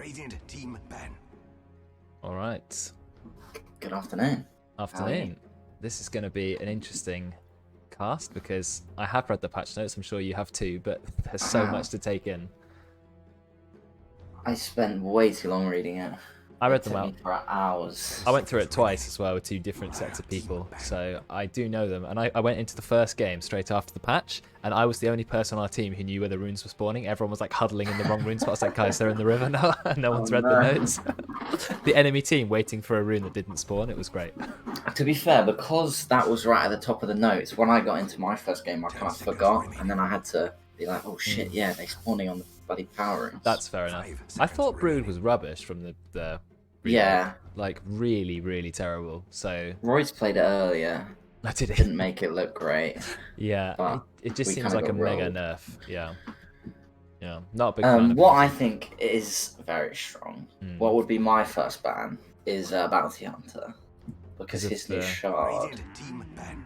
Radiant team ban. All right. Good afternoon. Afternoon. This is going to be an interesting cast because I have read the patch notes. I'm sure you have too, but there's so much to take in. I spent way too long reading it. I read them out for hours. I went through it twice as well with two different sets of people, so I do know them. And I went into the first game straight after the patch, and I was the only person on our team who knew where the runes were spawning. Everyone was like huddling in the wrong rune spot. I was like, guys, they're in the river now. No one's read the notes. The enemy team waiting for a rune that didn't spawn. It was great. To be fair, because that was right at the top of the notes, when I got into my first game, I kind of forgot, and then I had to be like, oh shit, yeah, they're spawning on the bloody power runes. That's fair enough. I thought Brood was rubbish from the yeah, like really, really terrible. So Roy's played it earlier. I did it. Didn't make it look great. Yeah, it just seems like a mega nerf. Yeah, not a big fan of what it. I think is very strong. What would be my first ban is Bounty Hunter, because his new shard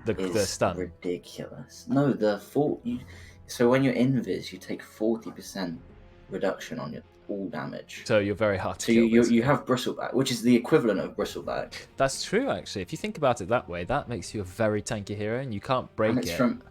the stun. Ridiculous. No, so when you're invis, you take 40% reduction on your all damage. So you're very hard to so kill. You have Bristleback, which is the equivalent of Bristleback. That's true, actually. If you think about it that way, that makes you a very tanky hero, and you can't break and it's it. From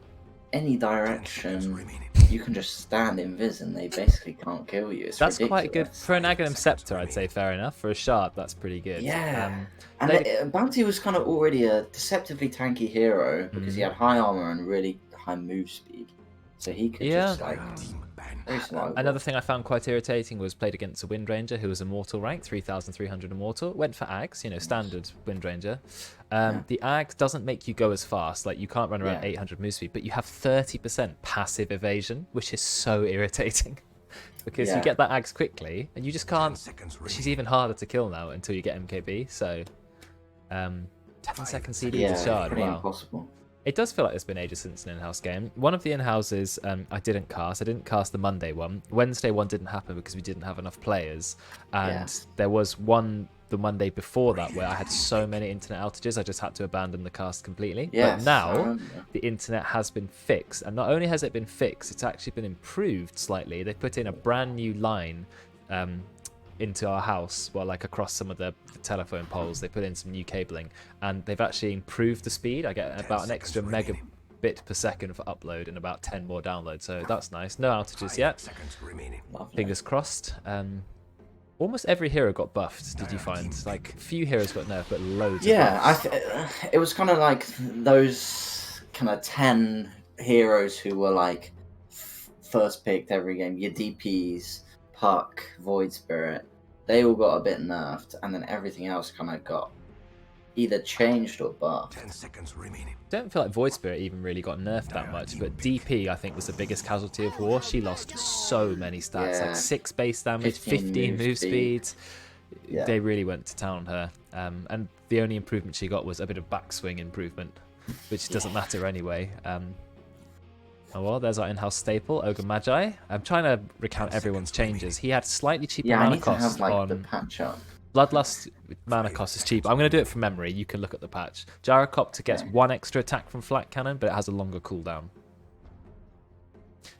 any direction, you can just stand invis, and they basically can't kill you. That's ridiculous. Quite good for an Aghanim Scepter. I'd say fair enough. For a shard, that's pretty good. Yeah. And Bounty was kind of already a deceptively tanky hero because he had high armor and really high move speed, so he could just like. Another thing I found quite irritating was played against a Wind Ranger who was Immortal rank, 3,300 Immortal. Went for Ags, standard Wind Ranger. The Ags doesn't make you go as fast, like you can't run around 800 move speed, but you have 30% passive evasion, which is so irritating. Because you get that Ags quickly, and you just can't. She's even harder to kill now until you get MKB, so 10 second CD to shard, pretty wow. Impossible. It does feel like it's been ages since an in-house game. One of the in-houses I didn't cast. I didn't cast the Monday one. Wednesday one didn't happen because we didn't have enough players. And there was one the Monday before that where I had so many internet outages I just had to abandon the cast completely. But now the internet has been fixed. And not only has it been fixed, it's actually been improved slightly. They put in a brand new line into our house, like across some of the telephone poles. They put in some new cabling, and they've actually improved the speed. I get about an extra megabit per second for upload and about 10 more downloads, so that's nice. No outages yet. Fingers crossed. Almost every hero got buffed. Did you find? Like few heroes got nerfed, but loads. It was kind of like those kind of 10 heroes who were like first picked every game. Your DPs, Puck, Void Spirit, they all got a bit nerfed, and then everything else kind of got either changed or buffed. 10 seconds remaining. Don't feel like Void Spirit even really got nerfed that much, but DP I think was the biggest casualty of war. She lost so many stats, like 6 base damage, 15 move speed. Yeah. They really went to town on her, and the only improvement she got was a bit of backswing improvement, which doesn't matter anyway. Oh well, there's our in-house staple, Ogre Magi. I'm trying to recount everyone's changes. He had slightly cheaper mana cost on the patch up. Bloodlust mana cost is cheap. I'm going to do it from memory. You can look at the patch. Gyrocopter gets 1 extra attack from Flat Cannon, but it has a longer cooldown.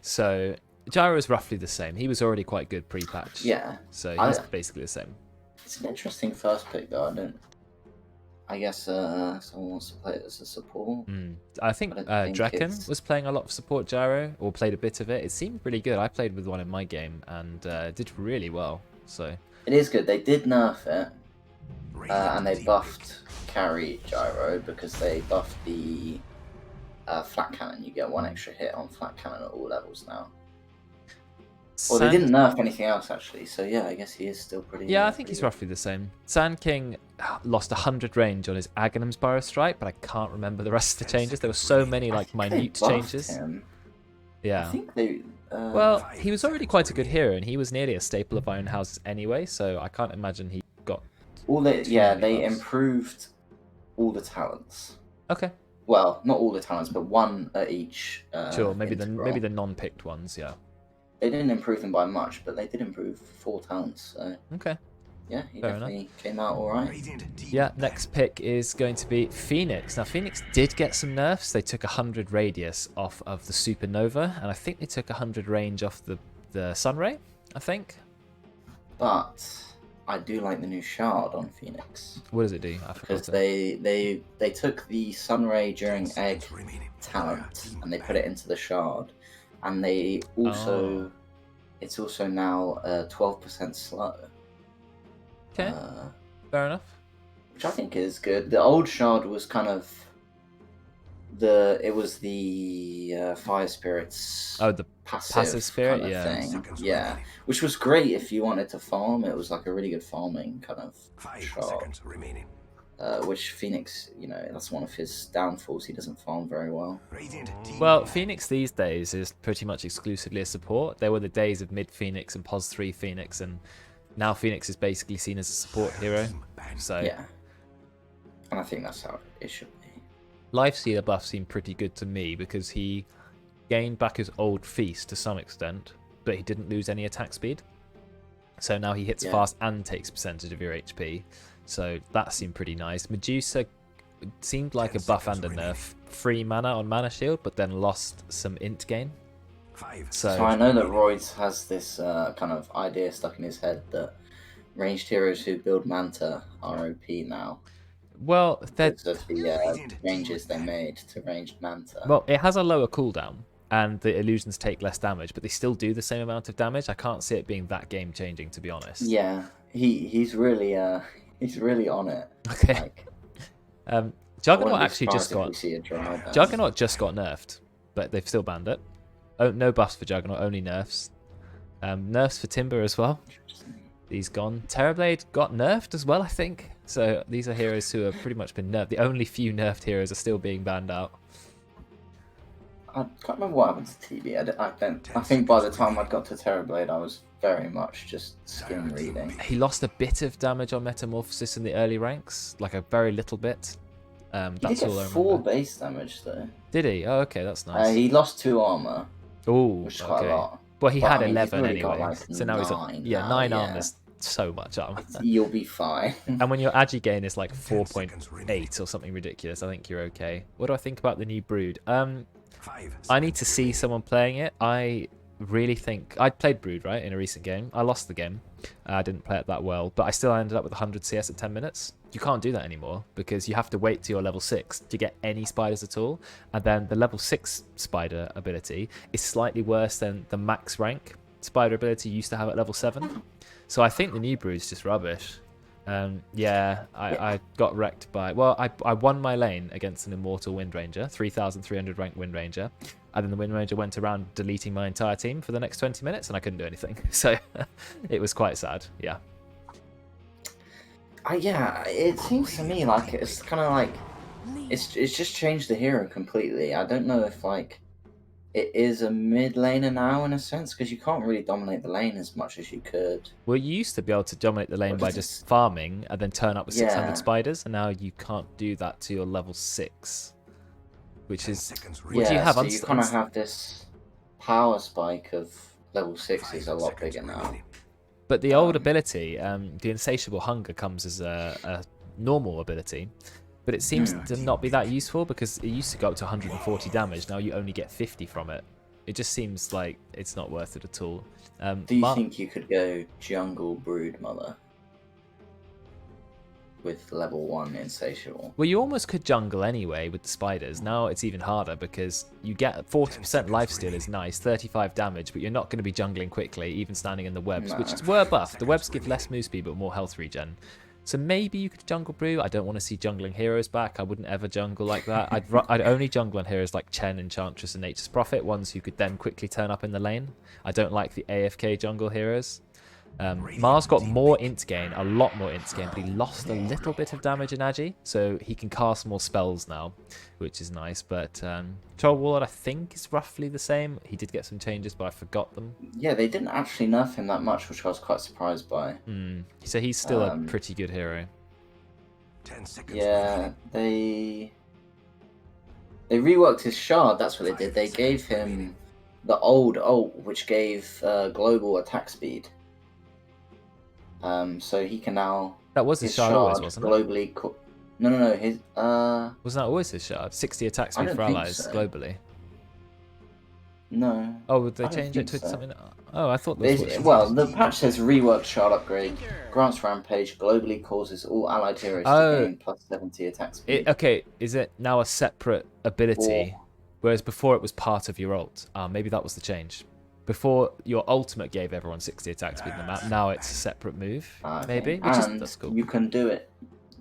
So Gyro is roughly the same. He was already quite good pre-patch. Yeah. So he's basically the same. It's an interesting first pick though. I guess someone wants to play it as a support. I think Draken was playing a lot of support Gyro, or played a bit of it. It seemed really good. I played with one in my game and did really well. So it is good. They did nerf it, and they buffed carry Gyro because they buffed the flat cannon. You get 1 extra hit on flat cannon at all levels now. Well, they didn't nerf anything else, actually, so yeah, I guess he is still pretty... Yeah, I think he's roughly the same. Sand King lost 100 range on his Aghanim's Burrow Strike, but I can't remember the rest of the changes. There were so many, like, minute changes. Him. Yeah. I think they... Well, he was already quite a good hero, and he was nearly a staple of Iron Houses anyway, so I can't imagine he got... they improved all the talents. Okay. Well, not all the talents, but 1 at each. Sure, maybe the non-picked ones, yeah. They didn't improve them by much, but they did improve 4 talents. So okay. Yeah, he definitely came out all right. Yeah, next pick is going to be Phoenix. Now, Phoenix did get some nerfs. They took 100 radius off of the Supernova, and I think they took 100 range off the Sunray, I think. but I do like the new shard on Phoenix. What does it do? I Because forgot. they took the Sunray during 10 egg seconds remaining. talent and they put it into the shard, and they also it's also now 12% slow. Okay, fair enough. Which I think is good. The old shard was kind of the fire spirits. Oh, the passive spirit, kind of yeah. thing. Seconds Yeah, remaining. which was great if you wanted to farm. It was like a really good farming kind of 5 shard. seconds remaining. Which Phoenix, that's one of his downfalls. He doesn't farm very well. Radiant team Well, ban. Phoenix these days is pretty much exclusively a support. There were the days of mid Phoenix and Pos 3 Phoenix, and now Phoenix is basically seen as a support hero. Team ban. So Yeah, and I think that's how it should be. Lifestealer buff seemed pretty good to me because he gained back his old feast to some extent, but he didn't lose any attack speed. So now he hits fast and takes percentage of your HP. So that seemed pretty nice. Medusa seemed like a 10 buff and a seconds nerf. Free mana on mana shield, but then lost some int gain. 5 So So I know that Royds has this kind of idea stuck in his head that ranged heroes who build Manta are OP now. well, Because of the changes they made to ranged Manta. well, it has a lower cooldown, and the illusions take less damage, but they still do the same amount of damage. I can't see it being that game changing, to be honest. Yeah, he's really on it. Okay. Like, Juggernaut actually just got Juggernaut. Juggernaut just got nerfed, but they've still banned it. Oh, no buffs for Juggernaut, only nerfs. Nerfs for Timber as well. He's gone. Terrorblade got nerfed as well, I think. So these are heroes who have pretty much been nerfed. The only few nerfed heroes are still being banned out. I can't remember what happened to TB. I think by the time I got to Terrorblade, I was very much just skim reading. He lost a bit of damage on Metamorphosis in the early ranks, like a very little bit. He That's did all I get 4 remember. base damage though. Did he? Oh, okay, that's nice. He lost 2 armor, Oh, which is quite okay. a lot. Well, he But, had I mean, he's 11 already got, anyway, like, so now he's 9 yeah, now, 9 yeah. armor is so much armor. You'll be fine. And when your agi gain is like seconds remaining. 4.8 or something ridiculous, I think you're okay. What do I think about the new Brood? 5 I need to see someone playing it. I really think I'd played Brood right in a recent game. I lost the game. I didn't play it that well, but I still ended up with 100 CS at 10 minutes. You can't do that anymore because you have to wait till you're level 6 to get any spiders at all. And then the level 6 spider ability is slightly worse than the max rank spider ability you used to have at level 7. So I think the new Brood is just rubbish. I got wrecked by... Well, I won my lane against an Immortal Windranger, 3,300 ranked Windranger. And then the Windranger went around deleting my entire team for the next 20 minutes and I couldn't do anything. So it was quite sad, yeah. Yeah, it seems to me like it's kind of like... It's just changed the hero completely. I don't know if like it is a mid laner now in a sense, because you can't really dominate the lane as much as you could. Well, you used to be able to dominate the lane What by is just this? farming and then turn up with 600 Yeah. spiders, and now you can't do that to your level 6. Which 10 is... seconds What do you Yeah, have? so you kind of have this power spike of level 6 is a lot bigger now. But the old ability, the Insatiable Hunger, comes as a normal ability, but it seems to not be that useful because it used to go up to 140 damage. Now you only get 50 from it. It just seems like it's not worth it at all. Do you think you could go jungle Brood Mother with level 1 Insatiable? Well, you almost could jungle anyway with the spiders. Now it's even harder because you get 40% lifesteal is nice, 35 damage, but you're not going to be jungling quickly, even standing in the webs, which were buffed. The webs give less move speed but more health regen. So maybe you could jungle Brew. I don't want to see jungling heroes back. I wouldn't ever jungle like that. I'd only jungle on heroes like Chen, Enchantress, and Nature's Prophet, ones who could then quickly turn up in the lane. I don't like the AFK jungle heroes. Mars got more int gain, a lot more int gain, but he lost a little bit of damage in Agi, so he can cast more spells now, which is nice. But Troll Warlord, I think, is roughly the same. He did get some changes, but I forgot them. Yeah, they didn't actually nerf him that much, which I was quite surprised by. So he's still a pretty good hero. 10 seconds Yeah, they reworked his shard. That's what they did. They gave him the old ult, which gave global attack speed. So he can now. That was his shard always, wasn't it? globally. No. His Wasn't that always his shard? 60 attack I speed don't for think allies so. globally. No. Oh, would they I don't change it think to so. something? Oh, I thought this was. Well, the patch says reworked shard upgrade. Grants Rampage globally causes all allied heroes to Oh, gain plus 70 attack speed. okay. Is it now a separate ability, Or- whereas before it was part of your ult? Maybe that was the change. Before your ultimate gave everyone 60 attack speed in the map. Now it's a separate move, Okay. maybe. That's cool. You can do it.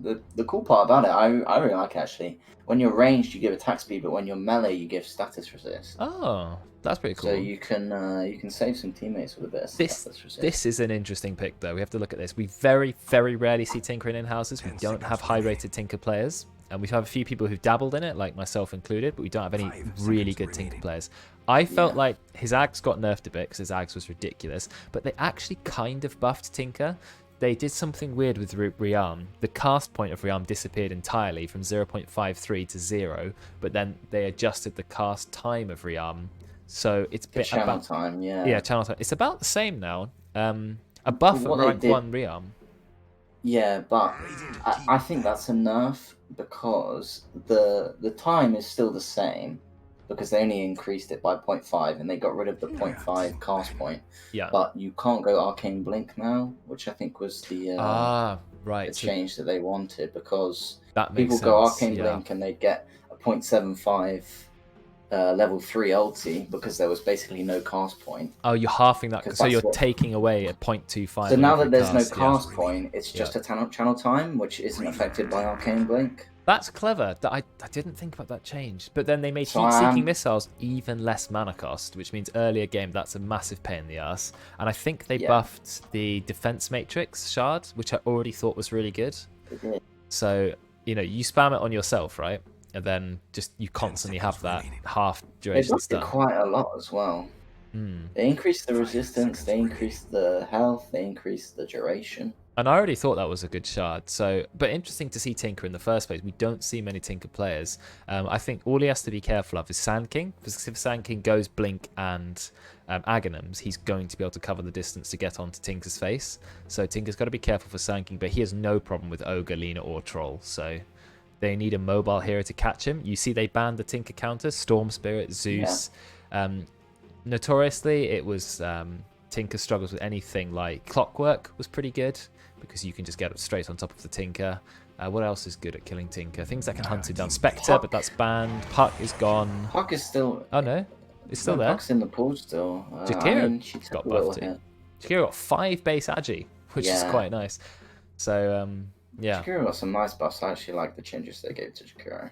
The cool part about it, I really like it actually. When you're ranged, you give attack speed, but when you're melee, you give status resist. Oh, that's pretty cool. So you can save some teammates with a bit of status resist. This is an interesting pick, though. We have to look at this. We very, very rarely see Tinker in houses. We don't have high-rated Tinker players. And we have a few people who've dabbled in it, like myself included, but we don't have any really good Tinker players. I felt like his Ags got nerfed a bit because his Ags was ridiculous, but they actually kind of buffed Tinker. They did something weird with Riam. The cast point of Riam disappeared entirely from 0.53 to 0, but then they adjusted the cast time of Riam. So it's The channel time, yeah, channel time. It's about the same now. A buff at rank 1 Riam. Yeah, but I think that's a nerf because the time is still the same because they only increased it by 0.5 and they got rid of the 0.5 cast point. Yeah. But you can't go Arcane Blink now, which I think was the right. the change that they wanted because that makes people go Arcane Blink and they get a 0.75 level 3 ulti because there was basically no cast point. Oh, you're halving that, so you're taking away a 0.25. So now that there's no cast point, it's just a channel time, which isn't affected by Arcane Blink. That's clever. I didn't think about that change. But then they made heat-seeking missiles even less mana cost, which means earlier game, that's a massive pain in the ass. And I think they buffed the defense matrix shard, which I already thought was really good. So, you spam it on yourself, right? And then just you constantly have that half duration stun. They buffed it quite a lot as well. They increased the resistance, they increased the health, they increased the duration. And I already thought that was a good shard. So, but interesting to see Tinker in the first place. We don't see many Tinker players. I think all he has to be careful of is Sand King. Because if Sand King goes Blink and Aghanims, he's going to be able to cover the distance to get onto Tinker's face. So Tinker's got to be careful for Sand King, but he has no problem with Ogre, Lina, or Troll. So they need a mobile hero to catch him. You see they banned the Tinker counters, Storm Spirit, Zeus. Notoriously, it was Tinker struggles with anything like Clockwork was pretty good because you can just get up straight on top of the Tinker. What else is good at killing Tinker? Things that can hunt him down. Spectre, but that's banned. Puck is gone. Puck is still... Oh no, it's still there. Puck's in the pool still. Jakira got buffed too. Jakira got 5 base agi, which is quite nice. So, yeah. Jakira got some nice buffs. I actually like the changes they gave to Jakira.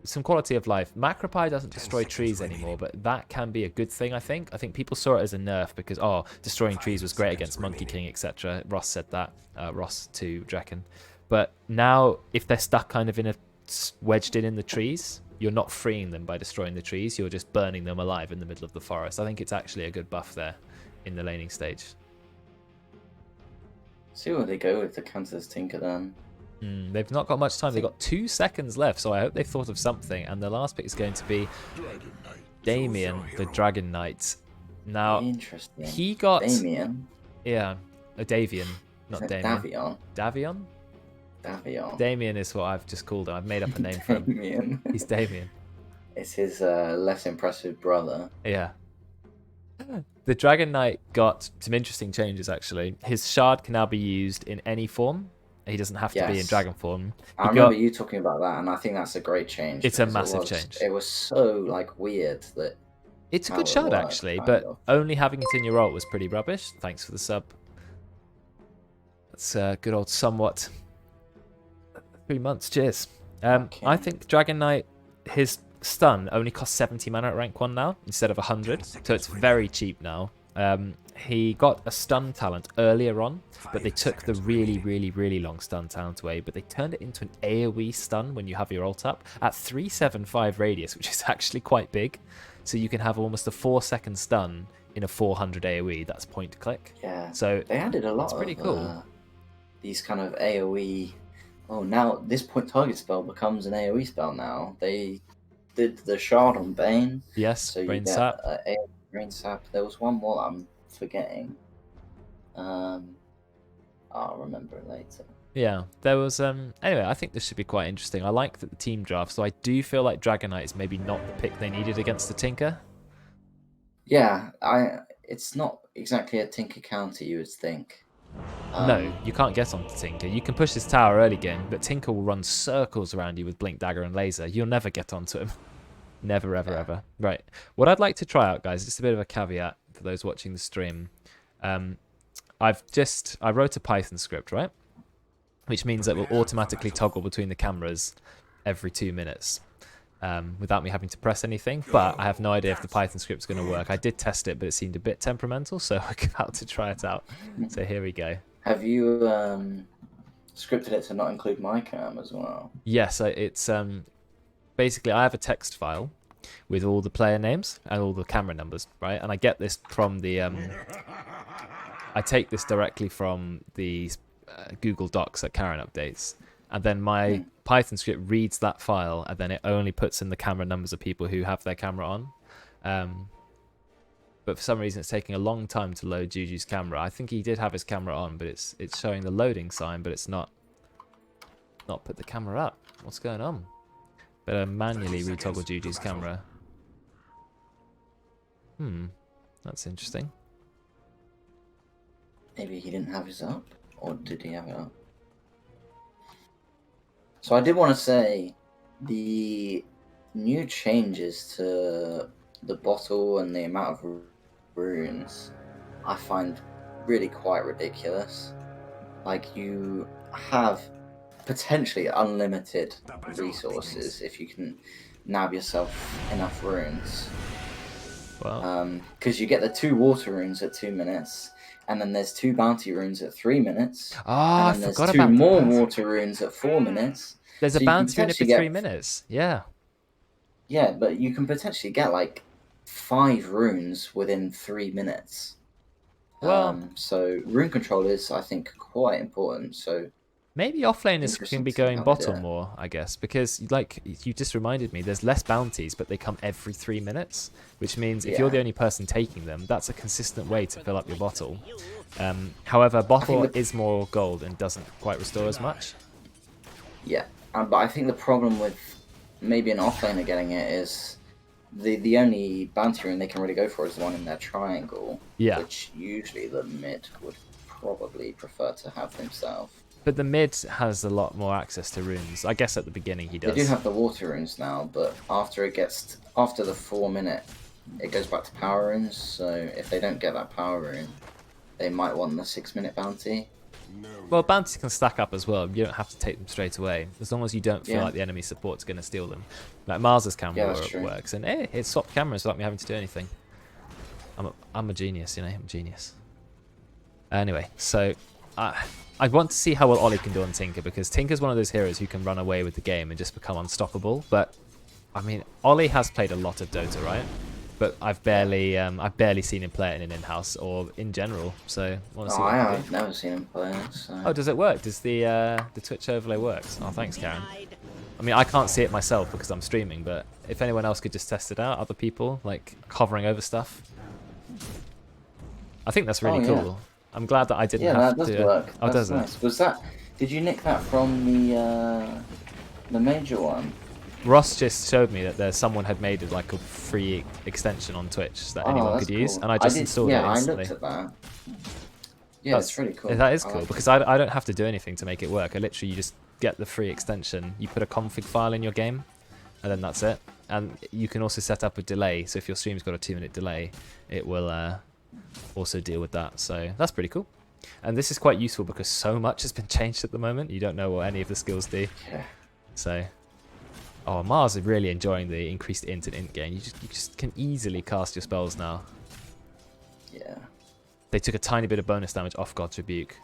Some quality of life. Macropie doesn't destroy trees anymore, but that can be a good thing, I think. I think people saw it as a nerf because, destroying trees was great against Monkey King, etc. Ross said that. Ross to Draken. But now, if they're stuck kind of wedged in the trees, you're not freeing them by destroying the trees. You're just burning them alive in the middle of the forest. I think it's actually a good buff there in the laning stage. See where they go with the Kansas Tinker then. They've not got much time. They've got 2 seconds left, so I hope they've thought of something. And the last pick is going to be Damien, the Dragon Knight. Now, interesting. He got... Damien? Yeah, a Davian, not Damien. Davion? Davion? Davion. Damien is what I've just called him. I've made up a name for him. Damien. He's Damien. It's his less impressive brother. Yeah. The Dragon Knight got some interesting changes, actually. His shard can now be used in any form. He doesn't have to be in dragon form. I remember you talking about that, and I think that's a great change. It's a massive change. It was so weird that. It's a good shard actually, but only having it in your ult was pretty rubbish. Thanks for the sub. That's good old somewhat. 3 months. Cheers. I think Dragon Knight, his stun only costs 70 mana at rank 1 now instead of 100, so it's very cheap now. He got a stun talent earlier on, but they took the really, really, really long stun talent away, but they turned it into an AoE stun when you have your ult up at 375 radius, which is actually quite big. So you can have almost a 4-second stun in a 400 AoE. That's point to click. Yeah. So they added a lot. It's pretty cool. These kind of AoE. Oh, now this point target spell becomes an AoE spell now. They did the shard on Bane. Yes. So Brain Sap. Brain Sap. There was one more I'm forgetting. I'll remember it later. Yeah, there was anyway, I think this should be quite interesting. I like that the team draft, so I do feel like Dragonite is maybe not the pick they needed against the Tinker. Yeah, it's not exactly a Tinker counter, you would think. No, you can't get onto Tinker. You can push his tower early game, but Tinker will run circles around you with Blink Dagger and Laser. You'll never get onto him. Never, ever, ever. Right. What I'd like to try out, guys, just a bit of a caveat for those watching the stream. I wrote a Python script, right? Which means that it will automatically toggle between the cameras every 2 minutes without me having to press anything. But I have no idea if the Python script's going to work. I did test it, but it seemed a bit temperamental, so I'm about to try it out. So here we go. Have you scripted it to not include my cam as well? Yes, it's basically I have a text file with all the player names and all the camera numbers, right? And I get this from the I take this directly from the Google Docs that Karen updates, and then my Python script reads that file, and then it only puts in the camera numbers of people who have their camera on. But for some reason, it's taking a long time to load Juju's camera. I think he did have his camera on, but it's showing the loading sign, but it's not put the camera up. What's going on? Better manually retoggle Juju's camera. That's interesting. Maybe he didn't have his up, or did he have it up? So I did want to say the new changes to the bottle and the amount of runes I find really quite ridiculous. Like, you have potentially unlimited resources if you can nab yourself enough runes. Wow. Because you get the 2 water runes at 2 minutes, and then there's 2 bounty runes at 3 minutes. Oh, I and then forgot there's 2 about more that. water runes at 4 minutes. There's So a you can bounty rune every potentially 3 minutes. Yeah. Yeah, but you can potentially get like 5 runes within 3 minutes. Well, so rune control is, I think, quite important. So maybe offlaners Interesting can be to see going how they do bottom it. more, I guess, because like you just reminded me, there's less bounties, but they come every 3 minutes, which means if you're Yeah. the only person taking them, that's a consistent way to fill up your bottle. However, bottle is more gold and doesn't quite restore as much. yeah, but I think the problem with maybe an offlaner getting it is the only bounty rune they can really go for is the one in their triangle. Yeah. Which usually the mid would probably prefer to have himself. But the mid has a lot more access to runes. I guess at the beginning he does. They do have the water runes now, but after the 4 minute, it goes back to power runes. So if they don't get that power rune, they might want the 6 minute bounty. Well, bounties can stack up as well. You don't have to take them straight away, as long as you don't feel Yeah. like the enemy support's going to steal them. Like Mars's camera that's true. works, and it swapped cameras without me having to do anything. I'm a genius, you know. I'm a genius. Anyway, so I want to see how well Ollie can do on Tinker, because Tinker's one of those heroes who can run away with the game and just become unstoppable. But I mean, Ollie has played a lot of Dota, right? But I've barely seen him play it in an in-house or in general. So I want to see what he can do. I've never seen him play it. So. Oh, does it work? Does the Twitch overlay works? Oh, thanks, Karen. I mean, I can't see it myself because I'm streaming, but if anyone else could just test it out, other people, like hovering over stuff. I think that's really Oh, yeah. cool. I'm glad that I didn't Yeah, have that to... does work. Oh, That's does nice. it? Did you nick that from the major one? Ross just showed me that someone had made it like a free extension on Twitch that anyone that's could use, cool. and I just installed it instantly. I looked at that. Yeah, it's really cool. That is I cool, like because I don't have to do anything to make it work. I literally, you just get the free extension, you put a config file in your game, and then that's it. And you can also set up a delay, so if your stream's got a 2-minute delay, it will also deal with that. So that's pretty cool. And this is quite useful because so much has been changed at the moment. You don't know what any of the skills do. Yeah. So, oh, Mars is really enjoying the increased int and int gain. You just can easily cast your spells now. Yeah. They took a tiny bit of bonus damage off God's Rebuke.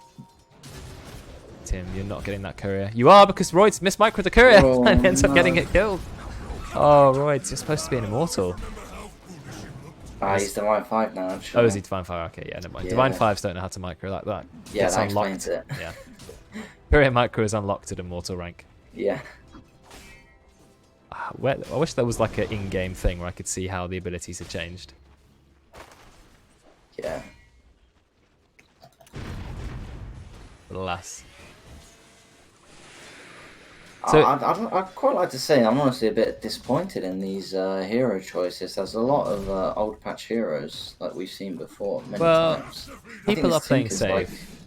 Tim, you're not getting that courier. You are, because Royds mismicroed the courier Oh, and ends up no. getting it killed. Oh, Royds, you're supposed to be an immortal. He's Divine 5 now, actually. Oh, is he Divine 5? Okay, yeah, never mind. Yeah. Divine 5s don't know how to micro like that. Yeah, It's that unlocked. explains it. Yeah. Courier micro is unlocked at immortal rank. Yeah. I wish there was like an in-game thing where I could see how the abilities had changed. Yeah. But alas. So I'd quite like to say I'm honestly a bit disappointed in these hero choices. There's a lot of old patch heroes like we've seen before many well, times. I think people are this playing Tinker's like safe.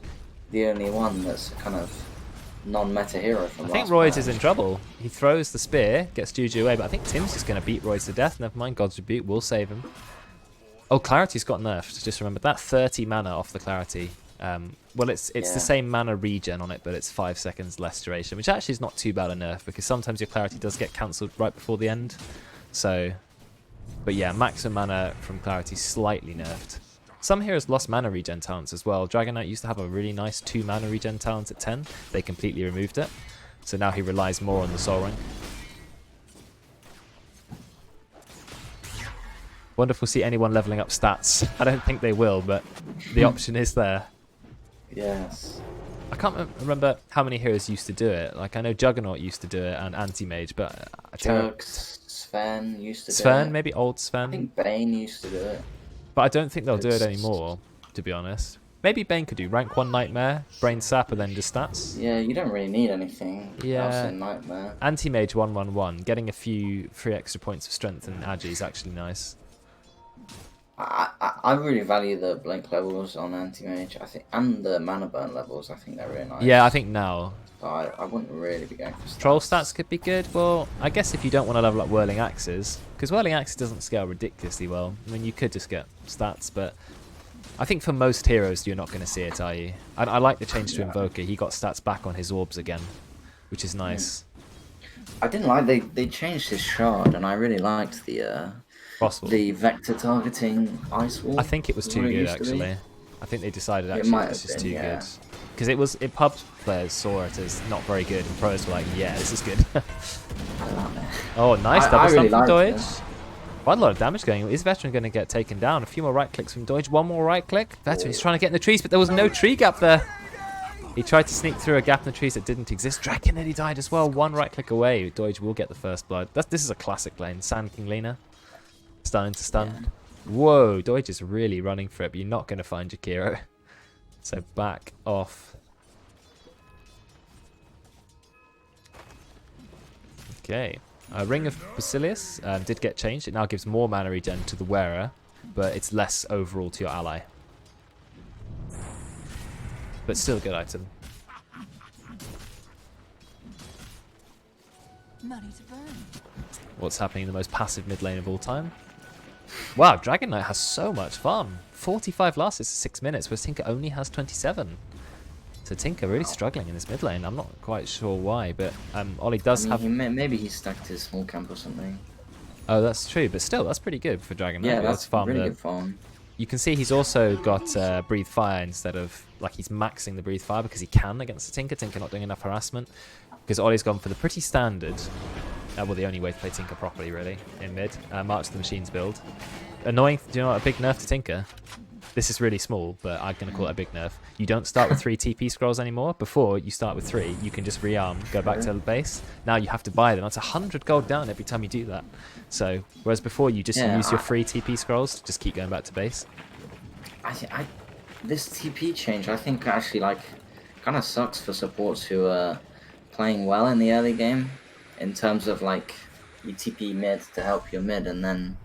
the only one that's a kind of non-meta hero from I think last Royds is patch. in trouble. He throws the spear, gets Juju away, but I think Tim's just going to beat Royds to death. Never mind, God's Rebuke will save him. Oh, Clarity's got nerfed. Just remember that 30 mana off the Clarity. Well, it's the same mana regen on it, but it's 5 seconds less duration, which actually is not too bad a nerf because sometimes your Clarity does get cancelled right before the end. So, but yeah, maximum mana from Clarity slightly nerfed. Some heroes lost mana regen talents as well. Dragon Knight used to have a really nice 2 mana regen talent at 10. They completely removed it. So now he relies more on the Soul Ring. Wonder if we'll see anyone leveling up stats. I don't think they will, but the option is there. Yes. I can't remember how many heroes used to do it. Like, I know Juggernaut used to do it and Anti-Mage, but... Turks, Sven used to do it. Sven, maybe old Sven. I think Bane used to do it. But I don't think they'll do it anymore, to be honest. Maybe Bane could do rank 1 Nightmare, Brain Sap, and then just stats. Yeah, you don't really need anything else in Nightmare. Anti-Mage 1-1-1, getting a few free extra points of strength and agi is actually nice. I really value the blink levels on Anti-Mage, I think, and the mana burn levels. I think they're really nice. Yeah, I think now. So I wouldn't really be going for stats. Troll stats could be good. Well, I guess if you don't want to level up Whirling Axes, because Whirling Axes doesn't scale ridiculously well. I mean, you could just get stats, but I think for most heroes, you're not going to see it, are you? I like the change to Invoker. He got stats back on his orbs again, which is nice. I didn't like they changed his shard, and I really liked the vector targeting ice wall. I think it was too good actually. I think they decided actually it's just too good. Because pub players saw it as not very good, and pros were like, yeah, this is good. Oh, nice double stun from Doge. Quite a lot of damage going. Is Veteran going to get taken down? A few more right clicks from Doge. One more right click. Veteran's trying to get in the trees, but there was no tree gap there. He tried to sneak through a gap in the trees that didn't exist. Dragon nearly died as well. One right click away. Doge will get the first blood. This is a classic lane. Sand King Lina. Stun into stun. Yeah. Whoa, Doge is really running for it, but you're not going to find Jakiro. So back off. Okay. Ring of Basilius did get changed. It now gives more mana regen to the wearer, but it's less overall to your ally. But still a good item. Money to burn. What's happening in the most passive mid lane of all time? Wow, Dragon Knight has so much farm. 45 lasts is 6 minutes, whereas Tinker only has 27. So Tinker really struggling in this mid lane. I'm not quite sure why, but Ollie does have... Maybe he stacked his small camp or something. Oh, that's true, but still, that's pretty good for Dragon Knight. Yeah, that's really good farm. You can see he's also got Breathe Fire instead of... Like, he's maxing the Breathe Fire because he can against the Tinker. Tinker not doing enough harassment. Because Ollie's gone for the pretty standard... well, the only way to play Tinker properly, really, in mid. March the Machines build. Annoying, do you know what, a big nerf to Tinker? This is really small, but I'm going to call it a big nerf. You don't start with 3 TP scrolls anymore. Before, you start with 3. You can just rearm, go back to the base. Now you have to buy them. That's 100 gold down every time you do that. So, whereas before, you just use your free TP scrolls to just keep going back to base. This TP change, I think, actually, like, kind of sucks for supports who are playing well in the early game. In terms of, like, you TP mid to help your mid, and then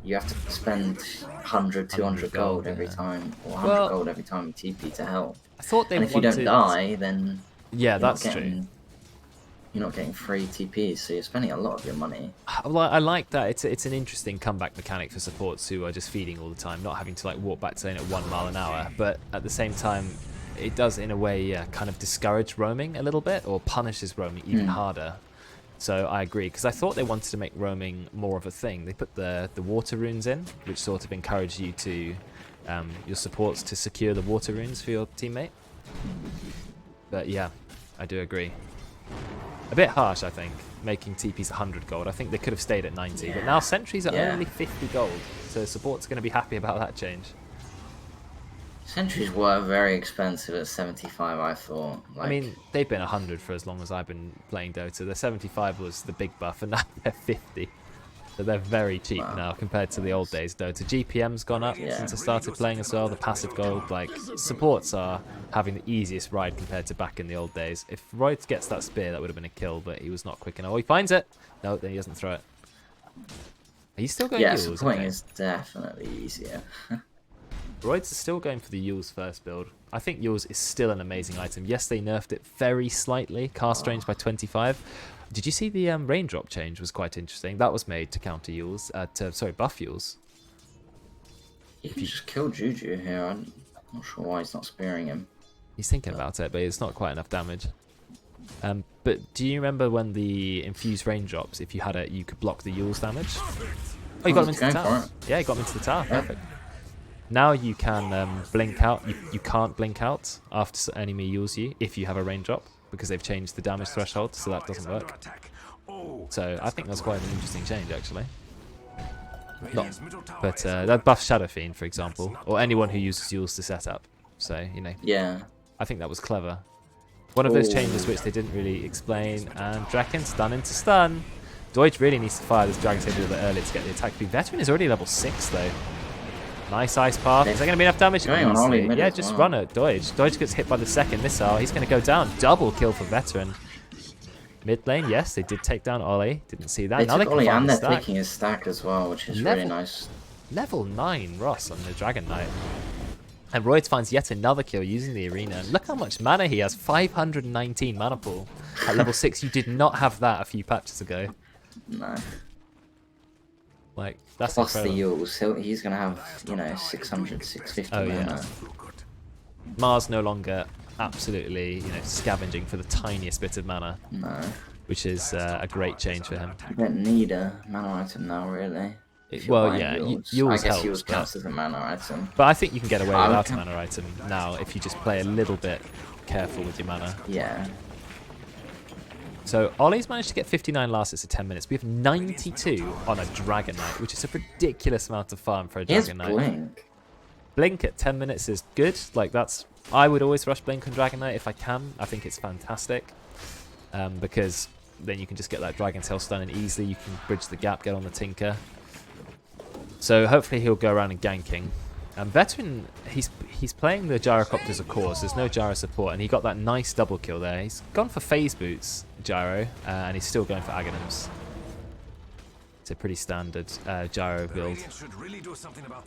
you have to spend 100, 200 gold every time, or 100 gold every time you TP to help. I thought they and if you don't die, then that's true. You're not getting free TPs, so you're spending a lot of your money. Well, I like that. It's an interesting comeback mechanic for supports who are just feeding all the time, not having to like walk back to lane at 1 mile an hour. But at the same time, it does in a way kind of discourage roaming a little bit, or punishes roaming even harder. So I agree, because I thought they wanted to make roaming more of a thing. They put the water runes in, which sort of encourage you to, your supports to secure the water runes for your teammate. But yeah, I do agree. A bit harsh, I think, making TPs 100 gold. I think they could have stayed at 90, but now sentries are only 50 gold. So support's going to be happy about that change. Sentries were very expensive at 75, I thought. Like, I mean, they've been 100 for as long as I've been playing Dota. The 75 was the big buff, and now they're 50. But they're very cheap now compared to the old days. Dota GPM's gone up since I started playing as well. The passive gold, like, supports are having the easiest ride compared to back in the old days. If Royd gets that spear, that would have been a kill, but he was not quick enough. Oh, he finds it. No, then he doesn't throw it. Are you still going Yules? Supporting is definitely easier. Royd's still going for the Yules first build. I think Yules is still an amazing item. Yes, they nerfed it very slightly. Cast range by 25. Did you see the raindrop change was quite interesting? That was made to counter Yules, buff Yules. You can just kill Juju here. I'm not sure why he's not spearing him. He's thinking about it, but it's not quite enough damage. But do you remember when the infused raindrops, if you had it, you could block the Yules damage? Oh, you got him into the tower. Yeah, you got him into the tower. Perfect. Now you can blink out. You can't blink out after enemy Yules you if you have a raindrop, because they've changed the damage threshold, so that doesn't work. So I think that's quite an interesting change, actually. But that buffs Shadow Fiend, for example, or anyone who uses Yules to set up. So, you know. Yeah. I think that was clever. One of those changes which they didn't really explain, and Draken stun into stun. Deutsch really needs to fire this Dragon Saber a little bit early to get the attack speed. Veteran is already level 6 though. Nice ice path. Is there going to be enough damage? Yeah, just run it. Deutsch. Deutsch gets hit by the second missile. He's going to go down. Double kill for Veteran. Mid lane, yes, they did take down Ollie. Didn't see that. They now took they Ollie and they're stack. taking his stack as well, which is really nice. Level 9 Ross on the Dragon Knight. And Royd finds yet another kill using the arena. And look how much mana he has. 519 mana pool. At level 6, you did not have that a few patches ago. No. Like, that's plus incredible. the Yules, he's going to have, you know, 600, 650 mana. Mars no longer absolutely, you know, scavenging for the tiniest bit of mana. No. Which is a great change for him. You don't need a mana item now, really. Well, yeah, Yules I guess helps, Yules counts as a mana item. But I think you can get away without a mana item now if you just play a little bit careful with your mana. Yeah. So Ollie's managed to get 59 last hits at 10 minutes. We have 92 on a Dragon Knight, which is a ridiculous amount of farm for a Dragon Knight. Blink. Blink at 10 minutes is good. Like, that's... I would always rush Blink on Dragon Knight if I can. I think it's fantastic. Because then you can just get that Dragon Tail stun in easily. You can bridge the gap, get on the Tinker. So hopefully he'll go around and ganking. Veteran, he's playing the Gyrocopters, of course. There's no Gyro support, and he got that nice double kill there. He's gone for phase boots, Gyro, and he's still going for Aghanims. It's a pretty standard Gyro build.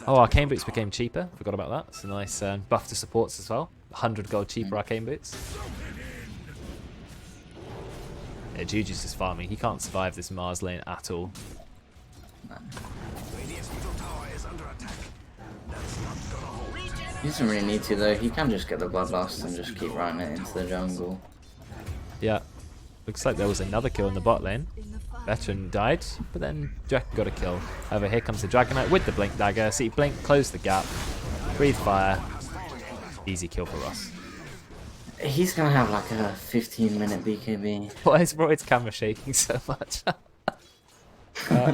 Oh, Arcane Boots became cheaper. Forgot about that. It's a nice buff to supports as well. 100 gold cheaper Arcane Boots. Yeah, Juju's just farming. He can't survive this Mars lane at all. He doesn't really need to though. He can just get the Bloodlust and just keep running it into the jungle. Yeah. Looks like there was another kill in the bot lane. Veteran died, but then Draken got a kill. Over here comes the Dragon Knight with the Blink Dagger. See, Blink, close the gap. Breathe fire. Easy kill for Ross. He's gonna have like a 15-minute BKB. Why is Royd's camera shaking so much?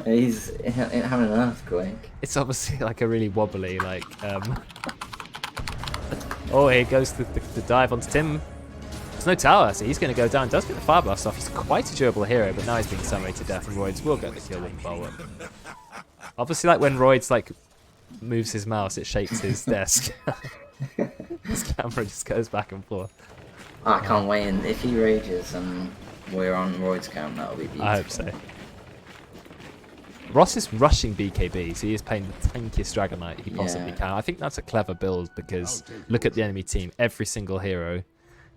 He's having an earthquake. It's obviously like a really wobbly, like... Oh, here goes the dive onto Tim. There's no tower, so he's going to go down. Does get the fire blast off. He's quite a durable hero, but now he's being summoned to death, and Royds will get the kill with the bulwark. Obviously, like when Royds like moves his mouse, it shakes his desk. His camera just goes back and forth. I can't wait. And if he rages and we're on Royd's cam, that'll be beautiful. I hope so. Ross is rushing BKB, so he is playing the tankiest Dragon Knight he possibly can. I think that's a clever build because look at the enemy team. Every single hero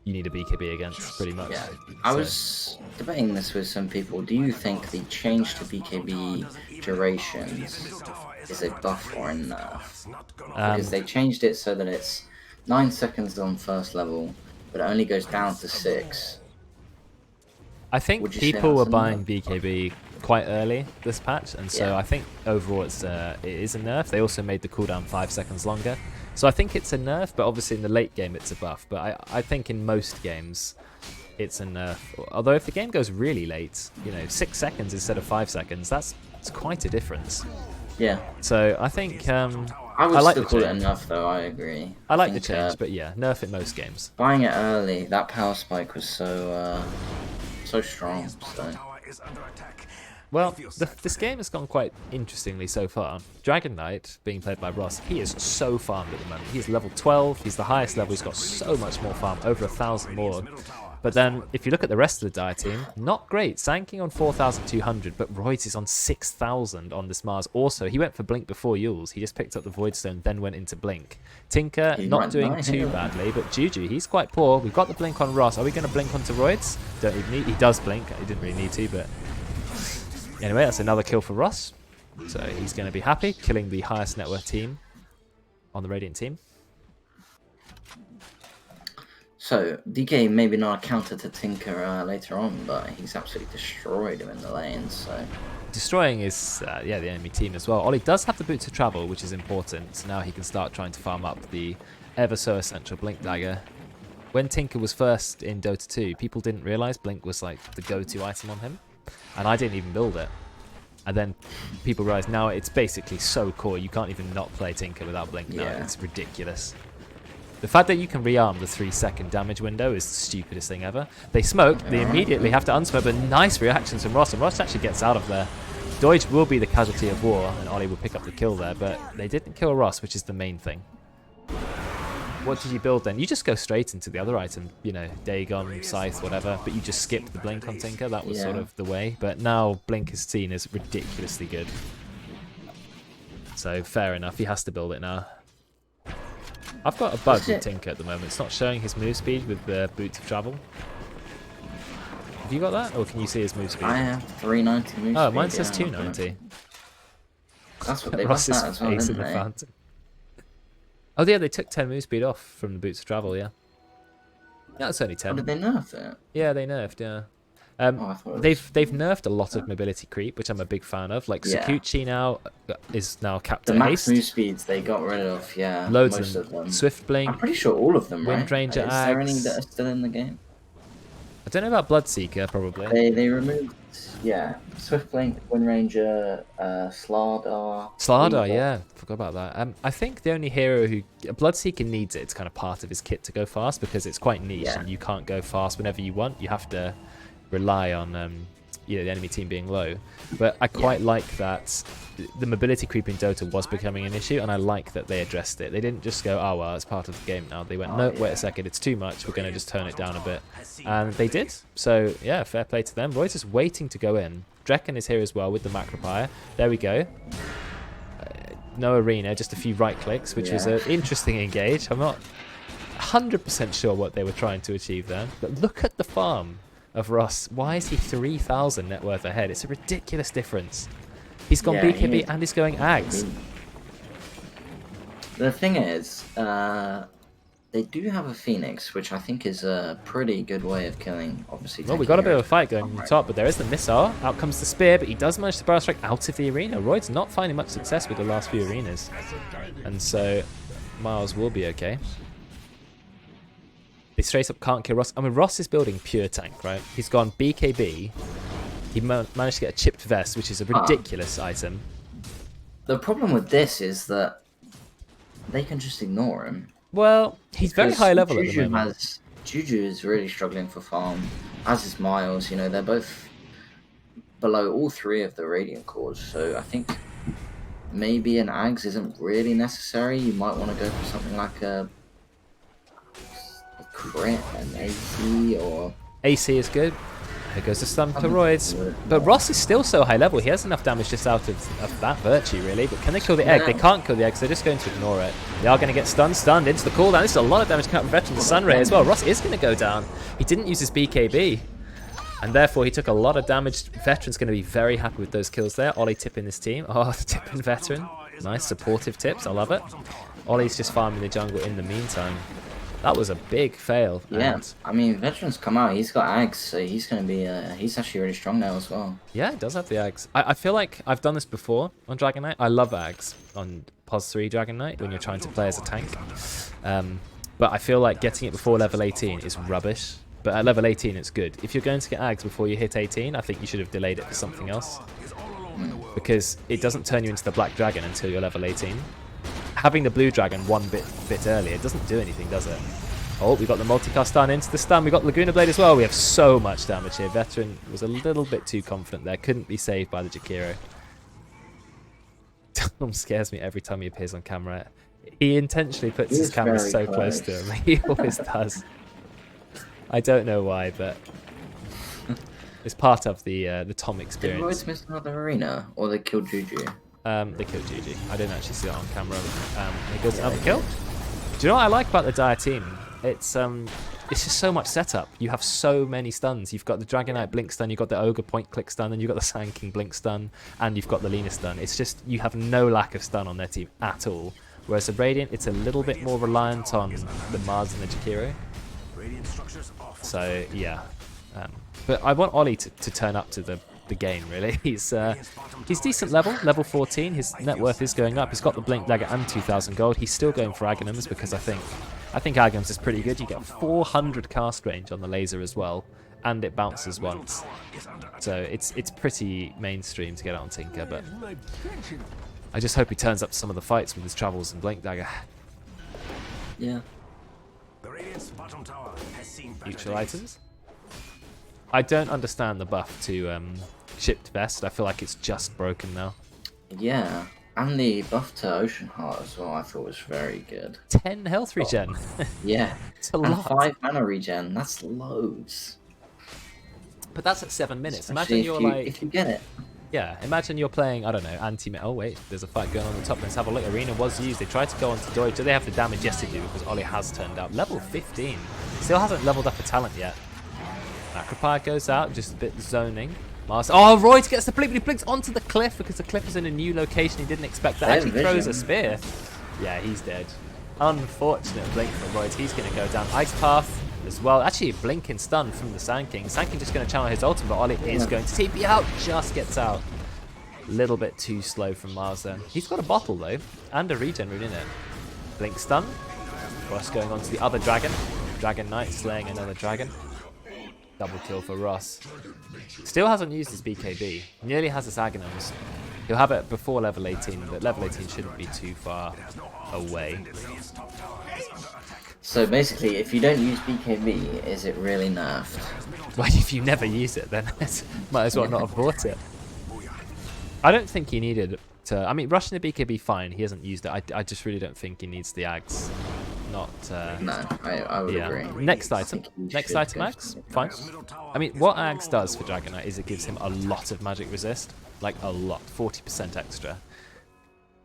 you need a BKB against, pretty much. Yeah, I was debating this with some people. Do you think the change to BKB durations is a buff or a nerf? Because they changed it so that it's 9 seconds on first level, but it only goes down to 6. I think people were buying BKB quite early this patch, and so I think overall it is a nerf. They also made the cooldown 5 seconds longer, so I think it's a nerf, but obviously in the late game it's a buff. But I think in most games it's a nerf. Although if the game goes really late, you know, 6 seconds instead of 5 seconds, it's quite a difference. Yeah. So I think I would like still call it a nerf though. I agree. I like the change, but yeah, nerf in most games. Buying it early, that power spike was so strong. So. Well, this game has gone quite interestingly so far. Dragon Knight, being played by Ross, he is so farmed at the moment. He's level 12, he's the highest level, he's got so much more farm, over 1,000 more. But then, if you look at the rest of the Dire team, not great. Sanking on 4,200, but Royds is on 6,000 on this Mars. Also, he went for Blink before Yules. He just picked up the Voidstone, then went into Blink. Tinker, not doing too badly, but Juju, he's quite poor. We've got the Blink on Ross. Are we going to Blink onto Royds? Don't even need. He does Blink. He didn't really need to, but... Anyway, that's another kill for Ross. So he's going to be happy, killing the highest net worth team on the Radiant team. So, DK maybe not a counter to Tinker later on, but he's absolutely destroyed him in the lane, so... Destroying is, the enemy team as well. Ollie does have the Boots of Travel, which is important. So now he can start trying to farm up the ever so essential Blink Dagger. When Tinker was first in Dota 2, people didn't realise Blink was like the go-to item on him. And I didn't even build it. And then people realised now it's basically so core, you can't even not play Tinker without Blink now. It's ridiculous. The fact that you can rearm the 3-second damage window is the stupidest thing ever. They smoke, they immediately have to unsmoke, but nice reactions from Ross, and Ross actually gets out of there. Deutsch will be the casualty of war, and Ollie will pick up the kill there, but they didn't kill Ross, which is the main thing. What did you build then? You just go straight into the other item, you know, Dagon, Scythe, whatever, but you just skipped the Blink on Tinker. That was sort of the way, but now Blink is seen as ridiculously good. So fair enough, he has to build it now. I've got a bug with Tinker at the moment. It's not showing his move speed with the Boots of Travel. Have you got that? Or can you see his move speed? I have 390 move speed. Oh, mine says 290. That's what they Ross buffed is that as well, facing didn't the they? fountain. Oh yeah, they took 10 move speed off from the Boots of Travel, yeah. Yeah, it's only 10. Or did they nerf it? Yeah, they nerfed, yeah. I thought it They've nerfed a lot of mobility creep, which I'm a big fan of. Like Sakuchi now is now capped The at max haste. move speeds they got rid of, Loads most of them. Swift Blink. I'm pretty sure all of them, Wind right? Ranger Is there any Axe. that are still in the game? I don't know about Bloodseeker, probably. They removed, Swift Blink, Wind Ranger, Slardar. Slardar, Weaver. yeah, forgot about that. I think the only hero who Bloodseeker needs it. It's kind of part of his kit to go fast because it's quite niche and you can't go fast whenever you want. You have to rely on the enemy team being low. But I quite like that the mobility creep in Dota was becoming an issue, and I like that they addressed it. They didn't just go, oh well, it's part of the game now. They went, no, wait a second, it's too much. We're going to just turn it down a bit, and they did. So yeah, fair play to them. Roy's just waiting to go in. Drekken is here as well with the Macropire. There we go. No arena, just a few right clicks, which was an interesting engage. I'm not 100% sure what they were trying to achieve there, but look at the farm of Ross. Why is he 3,000 net worth ahead? It's a ridiculous difference. He's gone BKB and he's going Ags. The thing is, they do have a Phoenix, which I think is a pretty good way of killing, obviously. Well, we got a bit of a fight going on the top, but there is the missile. Out comes the spear, but he does manage to barrel strike out of the arena. Royd's not finding much success with the last few arenas. And so Miles will be okay. They straight up can't kill Ross. I mean, Ross is building pure tank, right? He's gone BKB. He managed to get a chipped vest, which is a ridiculous item. The problem with this is that they can just ignore him. Well, he's very high level at the moment. Juju is really struggling for farm, as is Miles. You know, they're both below all three of the Radiant cores, so I think maybe an Ags isn't really necessary. You might want to go for something like a crit, an AC, or... AC is good. Here goes the stun to Royds. But Ross is still so high level. He has enough damage just out of that virtue, really. But can they kill the egg? They can't kill the egg, so they're just going to ignore it. They are going to get stunned into the cooldown. This is a lot of damage coming out from Veteran. The Sunray as well. Ross is going to go down. He didn't use his BKB. And therefore, he took a lot of damage. Veteran's going to be very happy with those kills there. Ollie tipping this team. Oh, the tipping Veteran. Nice, supportive tips. I love it. Ollie's just farming the jungle in the meantime. That was a big fail. Yeah, I mean, Veteran's come out. He's got Ags, so he's going to be... he's actually really strong now as well. Yeah, he does have the Ags. I feel like I've done this before on Dragon Knight. I love Ags on POS 3 Dragon Knight when you're trying to play as a tank. But I feel like getting it before level 18 is rubbish. But at level 18, it's good. If you're going to get Ags before you hit 18, I think you should have delayed it for something else. Because it doesn't turn you into the Black Dragon until you're level 18. Having the Blue Dragon one bit earlier doesn't do anything, does it? Oh, we got the multicast stun into the stun. We got Laguna Blade as well. We have so much damage here. Veteran was a little bit too confident there. Couldn't be saved by the Jakiro. Tom scares me every time he appears on camera. He intentionally puts his camera so close to him. He always does. I don't know why, but it's part of the Tom experience. Did Royds miss another arena, or they killed Juju? They killed Gigi. I didn't actually see that on camera. He goes another kill. Do you know what I like about the Dire team? It's just so much setup. You have so many stuns. You've got the Dragonite blink stun, you've got the Ogre point click stun, and you've got the Sand King blink stun, and you've got the Lina stun. It's just, you have no lack of stun on their team at all. Whereas the Radiant, it's a little bit more reliant on the Mars and the Jakiro. So yeah, but I want Ollie to turn up to the game, really. He's decent level 14. His net worth is going up. He's got the blink dagger and 2,000 gold. He's still going for Aghanims because I think Aghanims is pretty good. You get 400 cast range on the laser as well, and it bounces once. So it's pretty mainstream to get out on Tinker, but I just hope he turns up to some of the fights with his travels and blink dagger. Yeah. Future items. I don't understand the buff to Shipped Vest. I feel like it's just broken now. Yeah, and the buff to Ocean Heart as well, I thought was very good. 10 health regen. Yeah, it's a and lot. 5 mana regen. That's loads. But that's at 7 minutes. Especially Imagine if you get it. Yeah, imagine you're playing, I don't know, oh wait, there's a fight going on the top. Let's have a look. Arena was used. They tried to go onto Doid. Do they have the damage? Yes, they do, because Ollie has turned up. Level 15. Still hasn't leveled up a talent yet. Acropire goes out, just a bit zoning. Mars. Oh, Royd gets the blink, but he blinks onto the cliff because the cliff is in a new location. He didn't expect that. Actually throws a spear. Yeah, he's dead. Unfortunate blink from Royd. He's going to go down Ice Path as well. Actually, a blinking stun from the Sand King. Sand King just going to channel his ultimate, but Ollie is going to TP out. Just gets out. A little bit too slow from Mars then. He's got a bottle though, and a regen rune in it. Blink stun. Ross going on to the other dragon. Dragon Knight slaying another dragon. Double kill for Ross. Still hasn't used his BKB. Nearly has his Aghanims. He'll have it before level 18, but level 18 shouldn't be too far away. So basically, if you don't use BKB, is it really nerfed? Well, if you never use it, then might as well not have bought it. I don't think he needed to... I mean, rushing the BKB, fine. He hasn't used it. I just really don't think he needs the Ags. Not... No, I would agree. Next item. Next item, Ags. Fine. I mean, what Ags does for Dragon Knight is it gives him a lot of magic resist. Like, a lot. 40% extra.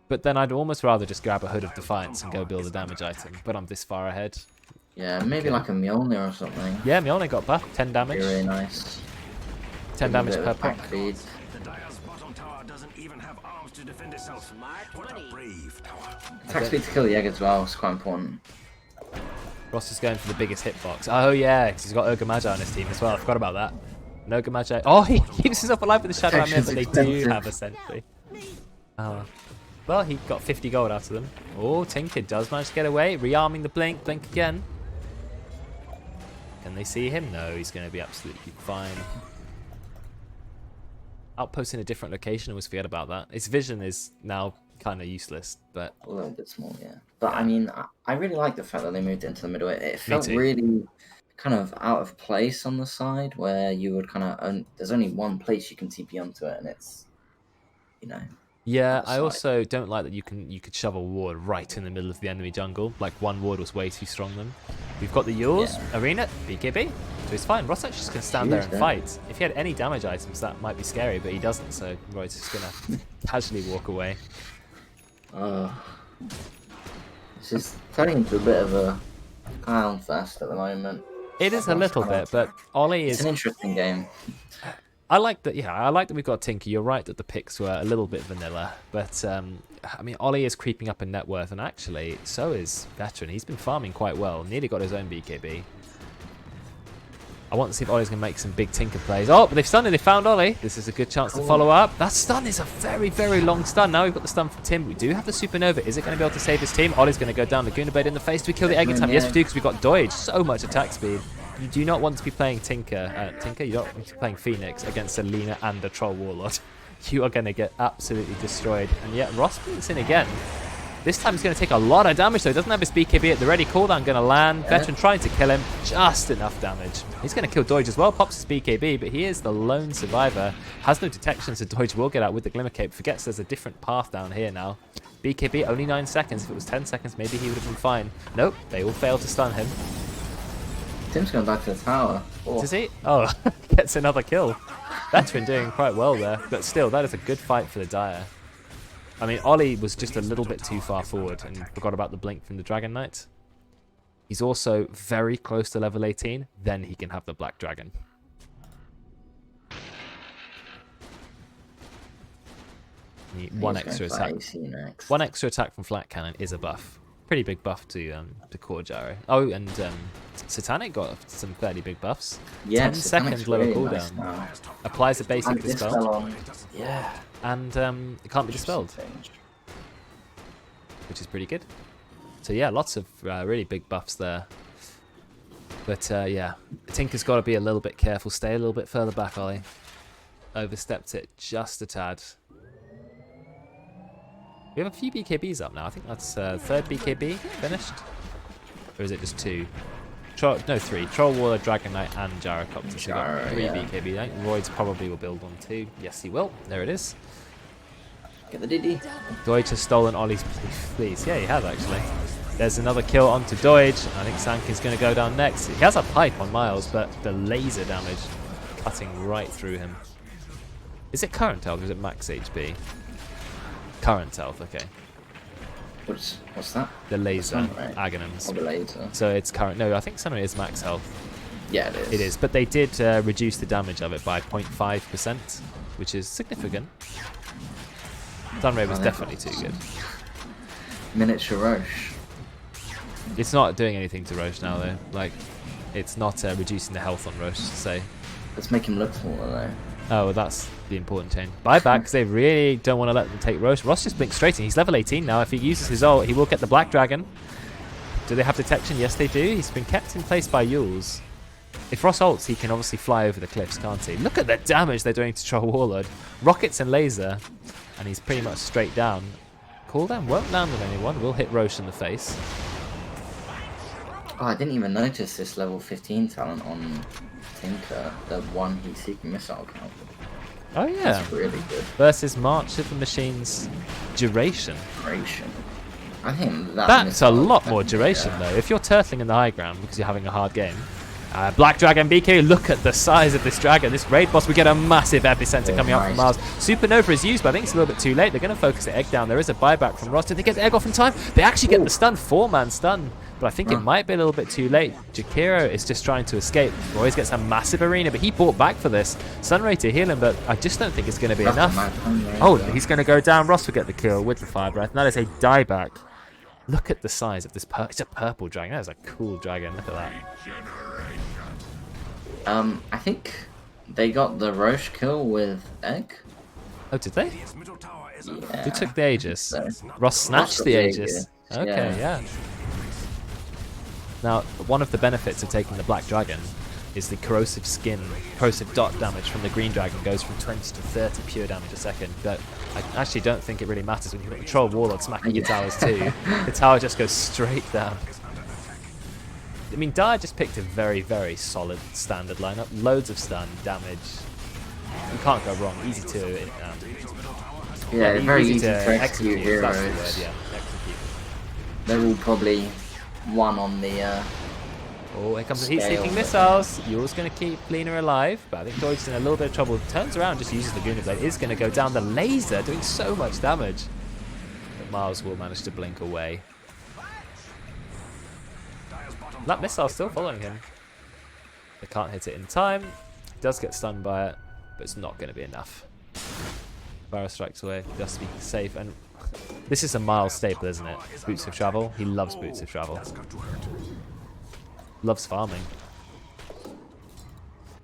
But then I'd almost rather just grab a Hood of Defiance and go build a damage item. But I'm this far ahead. Yeah, maybe like a Mjolnir or something. Yeah, Mjolnir got buff. 10 damage. Really nice. 10 damage per pack pack. feed. Attack speed to kill the egg as well is quite important. Ross is going for the biggest hitbox. Oh yeah, because he's got Ogre Magi on his team as well. I forgot about that. An Ogre Magi. Oh, he keeps himself alive with the Shadow Armor, but they do have a sentry. Oh. Well, he got 50 gold out of them. Oh, Tinker does manage to get away. Rearming the blink. Blink again. Can they see him? No, he's going to be absolutely fine. Outpost in a different location. I always forget about that. Its vision is now kind of useless, but... A little bit small, yeah. But I mean, I really like the fact that they moved into the middle. It felt really kind of out of place on the side, where you would kind of... There's only one place you can TP onto it, and it's, you know... Yeah, I also don't like that you could shove a ward right in the middle of the enemy jungle. Like, one ward was way too strong then. We've got the Yours, Arena, BKB, so it's fine. Ross actually just going to stand there and fight. If he had any damage items, that might be scary, but he doesn't, so Roy's just going to casually walk away. It's just turning into a bit of a clown fest at the moment. It is a little bit, but Ollie is... It's an interesting game. I like that. Yeah, I like that we've got Tinker. You're right that the picks were a little bit vanilla, but I mean, Ollie is creeping up in net worth, and actually, so is Veteran. He's been farming quite well. Nearly got his own BKB. I want to see if Ollie's going to make some big Tinker plays. Oh, but they've stunned it. They found Ollie. This is a good chance to follow up. That stun is a very, very long stun. Now we've got the stun from Tim. We do have the Supernova. Is it going to be able to save his team? Ollie's going to go down Laguna Blade in the face. Do we kill the egg in time? Yes, we do, because we've got Doige. So much attack speed. You do not want to be playing Tinker. You don't want to be playing Phoenix against a Lina and a Troll Warlord. You are going to get absolutely destroyed. And yet Ross blinks in again. This time he's going to take a lot of damage, though. He doesn't have his BKB at the ready. Cooldown going to land. Yeah. Veteran trying to kill him. Just enough damage. He's going to kill Doige as well. Pops his BKB, but he is the lone survivor. Has no detection, so Doige will get out with the Glimmer Cape. Forgets there's a different path down here now. BKB, only 9 seconds. If it was 10 seconds, maybe he would have been fine. Nope, they all fail to stun him. Tim's going back to the tower. Oh. Does he? Oh, gets another kill. Veteran doing quite well there, but still, that is a good fight for the Dire. I mean, Ollie was just a little bit too far forward and forgot about the blink from the Dragon Knight. He's also very close to level 18, then he can have the Black Dragon. One extra attack. One extra attack from Flat Cannon is a buff. Pretty big buff to Core Gyro. Oh, and Satanic got some fairly big buffs. Yeah, 10 seconds lower really cooldown. Nice Applies a basic and dispel. Yeah. And it can't be dispelled, which is pretty good. So yeah, lots of really big buffs there. But yeah, Tinker's got to be a little bit careful. Stay a little bit further back, Ollie. Overstepped it just a tad. We have a few BKBs up now. I think that's third BKB finished. Or is it just 2? No, 3. Troll Warlord, Dragon Knight, and Gyrocopter. So we've got 3 BKB. I think Roids probably will build one too. Yes, he will. There it is. Get the DD. Doige has stolen Ollie's please. Yeah, he has actually. There's another kill onto Doige. I think Sank is going to go down next. He has a pipe on Miles, but the laser damage cutting right through him. Is it current health or is it max HP? Current health, okay. What's that? The laser, Sunray. Aghanim's. Oh, the laser. So it's current. No, I think Sunray is max health. Yeah, it is. It is, but they did reduce the damage of it by 0.5%, which is significant. Sunray was definitely too good. Miniature Roche. It's not doing anything to Roche now, though. Like, it's not reducing the health on Roche, say. Let's make him look smaller, though. Oh, well, that's the important change. Buyback, because they really don't want to let them take Roche. Ross just blinks straight in. He's level 18 now. If he uses his ult, he will get the Black Dragon. Do they have detection? Yes, they do. He's been kept in place by Yules. If Ross ults, he can obviously fly over the cliffs, can't he? Look at the damage they're doing to Troll Warlord. Rockets and laser, and he's pretty much straight down. Cooldown won't land on anyone. Will hit Roche in the face. Oh, I didn't even notice this level 15 talent on Tinker, the one he's seeking missile count. Oh yeah. That's really good. Versus March of the Machine's duration. I think That's a lot more duration though. If you're turtling in the high ground because you're having a hard game. Black Dragon BK, look at the size of this dragon. This raid boss, we get a massive epicenter coming up from Mars. Supernova is used, but I think it's a little bit too late. They're going to focus the egg down. There is a buyback from Ross. Did they get the egg off in time? They actually get the stun, 4-man stun. But I think it might be a little bit too late. Jakiro is just trying to escape. Royce gets a massive arena, but he bought back for this. Sunray to heal him, but I just don't think it's going to be enough. Oh, he's going to go down. Ross will get the kill with the fire breath. And that is a dieback. Look at the size of this. It's a purple dragon. That is a cool dragon. Look at that. I think they got the Roche kill with egg. Oh, did they? Yeah. Who took the Aegis? So. Ross snatched the Aegis. Okay, yeah. Now, one of the benefits of taking the Black Dragon is the corrosive skin, corrosive dot damage from the Green Dragon goes from 20 to 30 pure damage a second, but I actually don't think it really matters when you've got the Troll Warlord smacking your towers too. The tower just goes straight down. I mean, Dire just picked a very, very solid standard lineup. Loads of stun, damage. You can't go wrong. Easy to... yeah, very easy to execute heroes. That's the word, yeah. Execute. They're all probably one on the... Oh, here comes the heat-seeking missiles. Yule's going to keep Lena alive, but I think Doige's in a little bit of trouble. Turns around, just uses the Laguna Blade. Is going to go down the laser, doing so much damage. But Miles will manage to blink away. That missile's still following him. They can't hit it in time. He does get stunned by it, but it's not going to be enough. Barrow strikes away, just to be safe. And this is a Miles staple, isn't it? Boots of Travel. He loves Boots of Travel. Loves farming.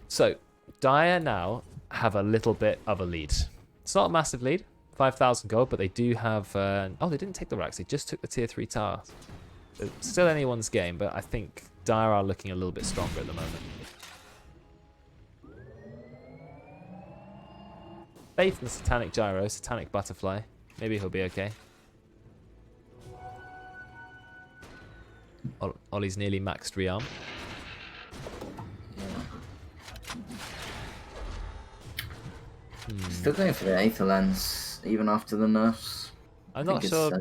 So, Dire now have a little bit of a lead. It's not a massive lead, 5,000 gold, but they do have... oh, they didn't take the racks, they just took the tier 3 tower. It's still anyone's game, but I think Dire are looking a little bit stronger at the moment. Faith in the Satanic Gyro, Satanic Butterfly. Maybe he'll be okay. Ollie's nearly maxed rearm. Still going for the Aether Lens, even after the nerfs. I'm not sure.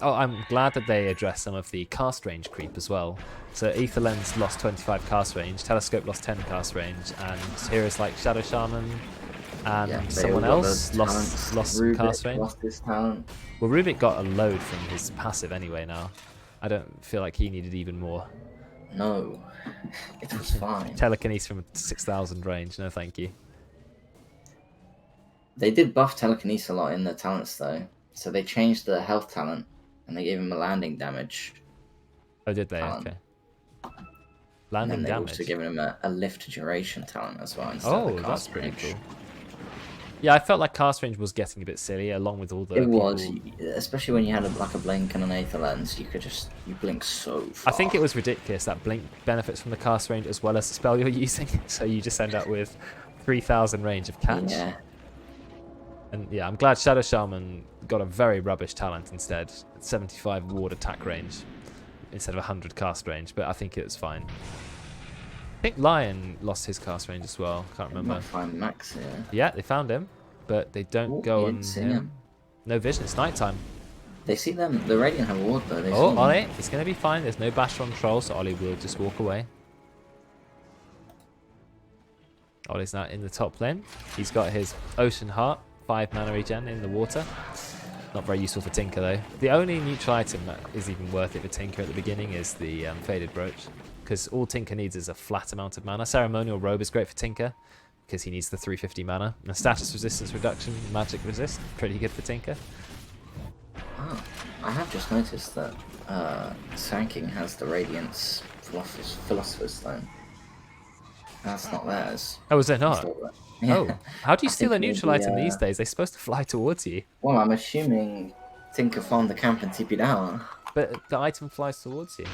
I'm glad that they addressed some of the cast range creep as well. So Aether Lens lost 25 cast range, Telescope lost 10 cast range, and heroes like Shadow Shaman and someone else lost some cast range. Lost his talent. Well, Rubik got a load from his passive anyway now. I don't feel like he needed even more. No, it was fine. Telekinesis from 6,000 range, no thank you. They did buff Telekinesis a lot in their talents though. So they changed the health talent and they gave him a landing damage. Oh, did they? Talent. Okay. Landing and they damage. also given him a lift duration talent as well. Instead Oh, of the that's cast pretty range. cool. Yeah, I felt like cast range was getting a bit silly, along with all the. It was, especially when you had like a blink and an Aether Lens. You blink so far. I think it was ridiculous that blink benefits from the cast range as well as the spell you're using, so you just end up with 3,000 range of catch. Yeah. And yeah, I'm glad Shadow Shaman got a very rubbish talent instead. 75 ward attack range instead of 100 cast range, but I think it was fine. I think Lion lost his cast range as well. Can't remember. Might find Max here. Yeah, they found him, but they don't go on him. No vision. It's nighttime. They see them. The Radiant have a ward though. They Oh, Ollie, it's going to be fine. There's no bash on Troll, so Ollie will just walk away. Ollie's now in the top lane. He's got his Ocean Heart, 5 mana regen in the water. Not very useful for Tinker though. The only neutral item that is even worth it for Tinker at the beginning is the Faded Brooch, because all Tinker needs is a flat amount of mana. Ceremonial Robe is great for Tinker because he needs the 350 mana. And status resistance reduction, magic resist, pretty good for Tinker. Oh, I have just noticed that Sanking has the Radiance Philosopher's Stone. That's not theirs. Oh, is it not? Yeah. Oh, how do you steal a think neutral maybe, item these days? They're supposed to fly towards you. Well, I'm assuming Tinker farmed the camp and TP'd out. But the item flies towards you.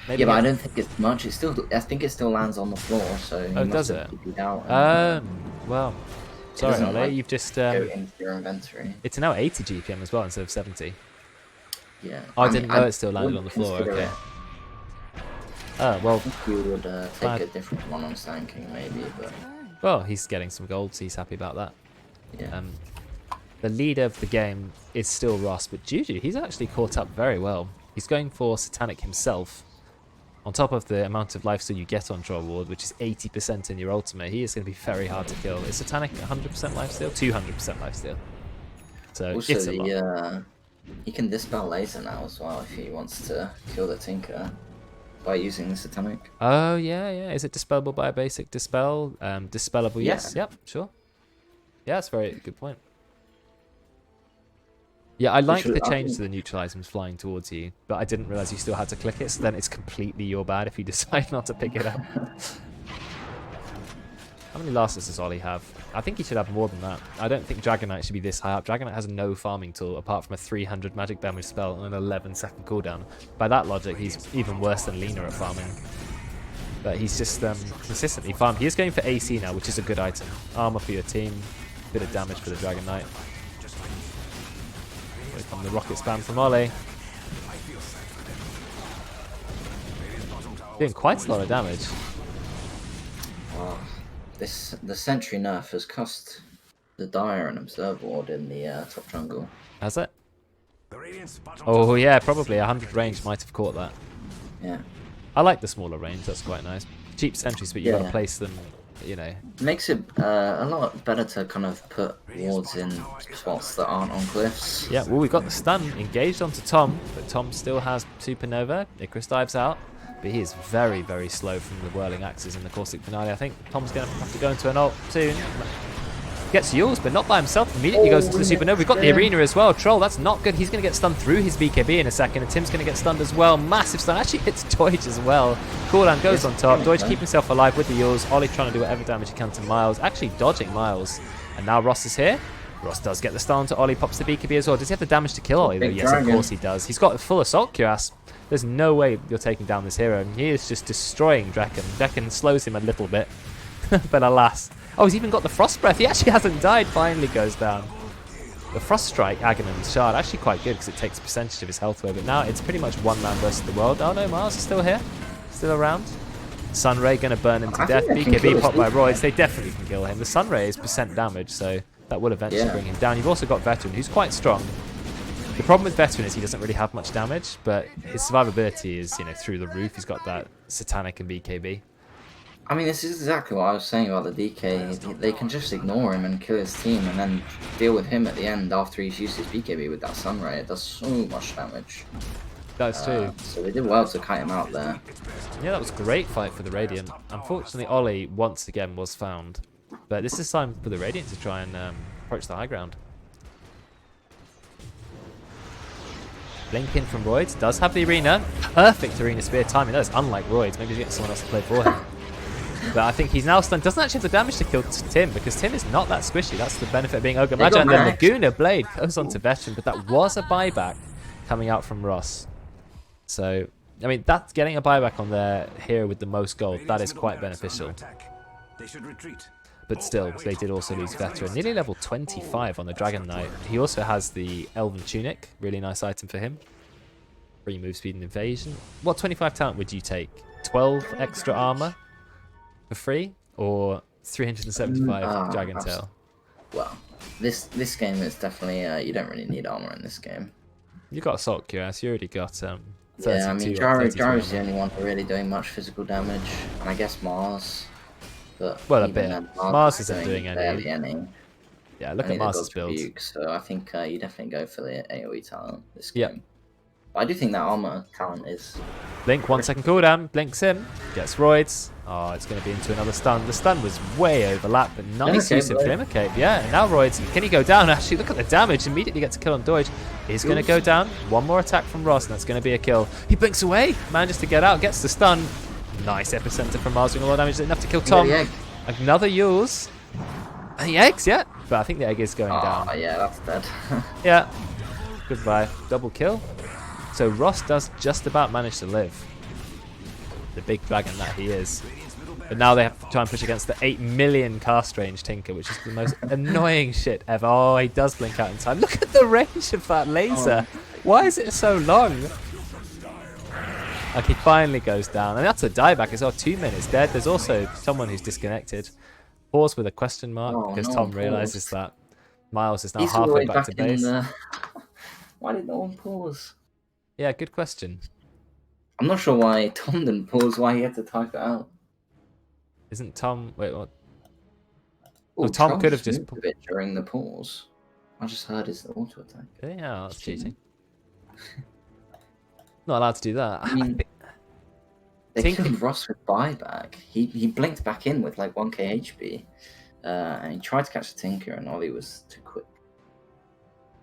Maybe Yeah, but I don't think it's much. I think it still lands on the floor, so Oh, does it? TP'd out and, Well, sorry, doesn't, Ollie, like, you've just... go into your inventory. It's now 80 GPM as well instead of 70. Yeah. I didn't know it still landed on the floor, consider okay. it. Oh, well, I think you would take a different one on Sanking, maybe, but well, he's getting some gold, so he's happy about that. yeah. The leader of the game is still Ross, but Juju, he's actually caught up very well. He's going for Satanic himself. On top of the amount of lifesteal you get on Troll Ward, which is 80% in your ultimate, he is going to be very hard to kill. Is Satanic 100% lifesteal? 200% lifesteal. So Also, it's a lot. he can dispel laser now as well if he wants to kill the Tinker by using the Satanic. Oh, yeah, yeah. Is it dispellable by a basic dispel? Dispellable, yes. Yeah. Yep, sure. Yeah, that's a very good point. Yeah, I like the change to the neutral items flying towards you, but I didn't realise you still had to click it, so then it's completely your bad if you decide not to pick it up. How many lasters does Ollie have? I think he should have more than that. I don't think Dragon Knight should be this high up. Dragon Knight has no farming tool apart from a 300 magic damage spell and an 11-second cooldown. By that logic, he's even worse than Lena at farming. But he's just consistently farmed. He is going for AC now, which is a good item. Armor for your team, bit of damage for the Dragon Knight. Away from the rocket spam from Ollie. Doing quite a lot of damage. Wow. The Sentry nerf has cost the Dire an Observe Ward in the top jungle. Has it? The Radiant's bottom Oh yeah, probably 100 range might have caught that. Yeah. I like the smaller range, that's quite nice. Cheap sentries, but you got to place them, you know. Makes it a lot better to kind of put wards in spots that aren't on cliffs. Yeah, well, we got the stun engaged onto Tom, but Tom still has Supernova. Icarus dives out, but he is very, very slow from the whirling axes in the caustic finale. I think Tom's going to have to go into an ult soon. Gets yours, but not by himself. Immediately goes into the Supernova. We've got the arena as well. Troll, that's not good. He's going to get stunned through his BKB in a second, and Tim's going to get stunned as well. Massive stun. Actually hits Deutsch as well. Cooldown goes on top. Deutsch keeping himself alive with the yours. Ollie trying to do whatever damage he can to Miles. Actually dodging Miles. And now Ross is here. Ross does get the stun to Ollie. Pops the BKB as well. Does he have the damage to kill Ollie? Though? Yes, of course he does. He's got a full assault cuirass. There's no way you're taking down this hero. He is just destroying Draken. Draken slows him a little bit. But alas. Oh, he's even got the Frost Breath. He actually hasn't died. Finally goes down. The Frost Strike Aghanim's Shard actually quite good because it takes a percentage of his health away, but now it's pretty much one man versus the world. Oh no, Mars is still here. Still around. Sunray going to burn him to death. BKB popped by Roids. They definitely can kill him. The Sunray is percent damage, so that will eventually bring him down. You've also got Veteran, who's quite strong. The problem with Veteran is he doesn't really have much damage, but his survivability is, you know, through the roof. He's got that Satanic and BKB. I mean, this is exactly what I was saying about the DK. They can just ignore him and kill his team, and then deal with him at the end after he's used his BKB with that Sunray. It does so much damage. That's true. So they did well to kite him out there. Yeah, that was a great fight for the Radiant. Unfortunately, Ollie once again was found, but this is time for the Radiant to try and approach the high ground. Blink in from Roids, does have the arena. Perfect arena spear timing. That is unlike Roids. Maybe he's getting someone else to play for him. But I think he's now stunned. Doesn't actually have the damage to kill Tim because Tim is not that squishy. That's the benefit of being Ogre Magi. And then Laguna Blade goes on to Veteran, but that was a buyback coming out from Ross. So, I mean, that's getting a buyback on their hero with the most gold. That is quite beneficial. They should retreat. But still, they did also lose Veteran. Nearly level 25 on the Dragon Knight. He also has the Elven Tunic. Really nice item for him. Free move speed and evasion. What 25 talent would you take? 12 extra armor for free? Or 375 Dragon Tail? Well, this game is definitely... you don't really need armor in this game. You got Assault Cuirass. You already got 32. Yeah, I mean, Gyro's the only one really doing much physical damage. And I guess Mars. But well, a bit. Mars isn't doing any. Yeah, look at Mars' build. So I think you definitely go for the AoE talent this game. Yep. But I do think that armor talent is... Blink, 1 second cooldown. Blinks him. Gets Roids. Oh, it's going to be into another stun. The stun was way overlapped, but nice use of Glimmer Cape. Yeah, and now Roids. Can he go down? Actually, look at the damage. Immediately gets a kill on Doge. He's going to go down. One more attack from Ross, and that's going to be a kill. He blinks away. Manages to get out. Gets the stun. Nice epicenter from Mars doing a lot of damage. Enough to kill Tom. Another Yules. And the eggs, yeah. But I think the egg is going down. Oh, yeah, that's dead. Yeah. Goodbye. Double kill. So Ross does just about manage to live. The big dragon that he is. But now they have to try and push against the 8 million cast range Tinker, which is the most annoying shit ever. Oh, he does blink out in time. Look at the range of that laser. Why is it so long? Like, he finally goes down. And that's a dieback as well. 2 minutes dead. There's also someone who's disconnected. Pause with a question mark because Tom realizes that Miles is now halfway back to base. Why did no one pause? Yeah, good question. I'm not sure why Tom didn't pause, why he had to type it out. Isn't Tom... Wait, what? Oh, Tom could have just... a bit during the pause. I just heard his auto attack. Yeah, that's cheating. Not allowed to do that. I mean, they killed Ross with buyback. He blinked back in with like 1k HP. And he tried to catch the Tinker and Ollie was too quick.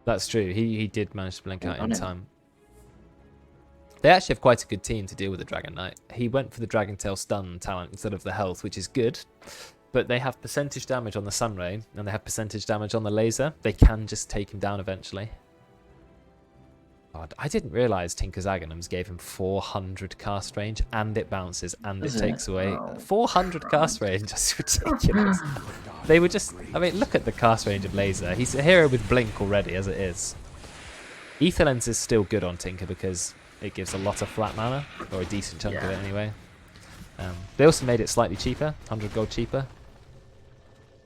That's true. He did manage to blink out in time. They actually have quite a good team to deal with the Dragon Knight. He went for the Dragon Tail stun talent instead of the health, which is good. But they have percentage damage on the Sunray, and they have percentage damage on the laser. They can just take him down eventually. God, I didn't realise Tinker's Aghanims gave him 400 cast range, and it bounces, and it takes away 400 cast range. That's ridiculous. They were just... I mean, look at the cast range of laser. He's a hero with blink already, as it is. Ether Lens is still good on Tinker because it gives a lot of flat mana, or a decent chunk of it anyway. They also made it slightly cheaper, 100 gold cheaper.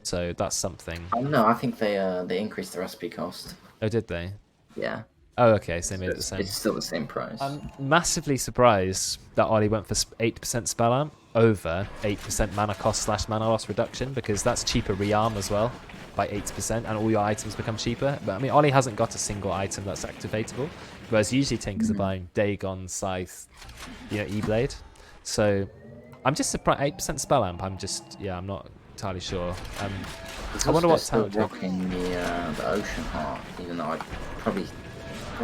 So that's something. Oh, no, I think they increased the recipe cost. Oh, did they? Yeah. Oh, okay, so they made it the same. It's still the same price. I'm massively surprised that Ollie went for 8% spell amp over 8% mana cost / mana loss reduction, because that's cheaper rearm as well by 8%, and all your items become cheaper. But I mean, Ollie hasn't got a single item that's activatable, whereas usually Tinkers are buying Dagon, Scythe, you know, E-Blade. So I'm just surprised. 8% spell amp. I'm not entirely sure. I wonder what still rocking the Ocean Heart, even though I probably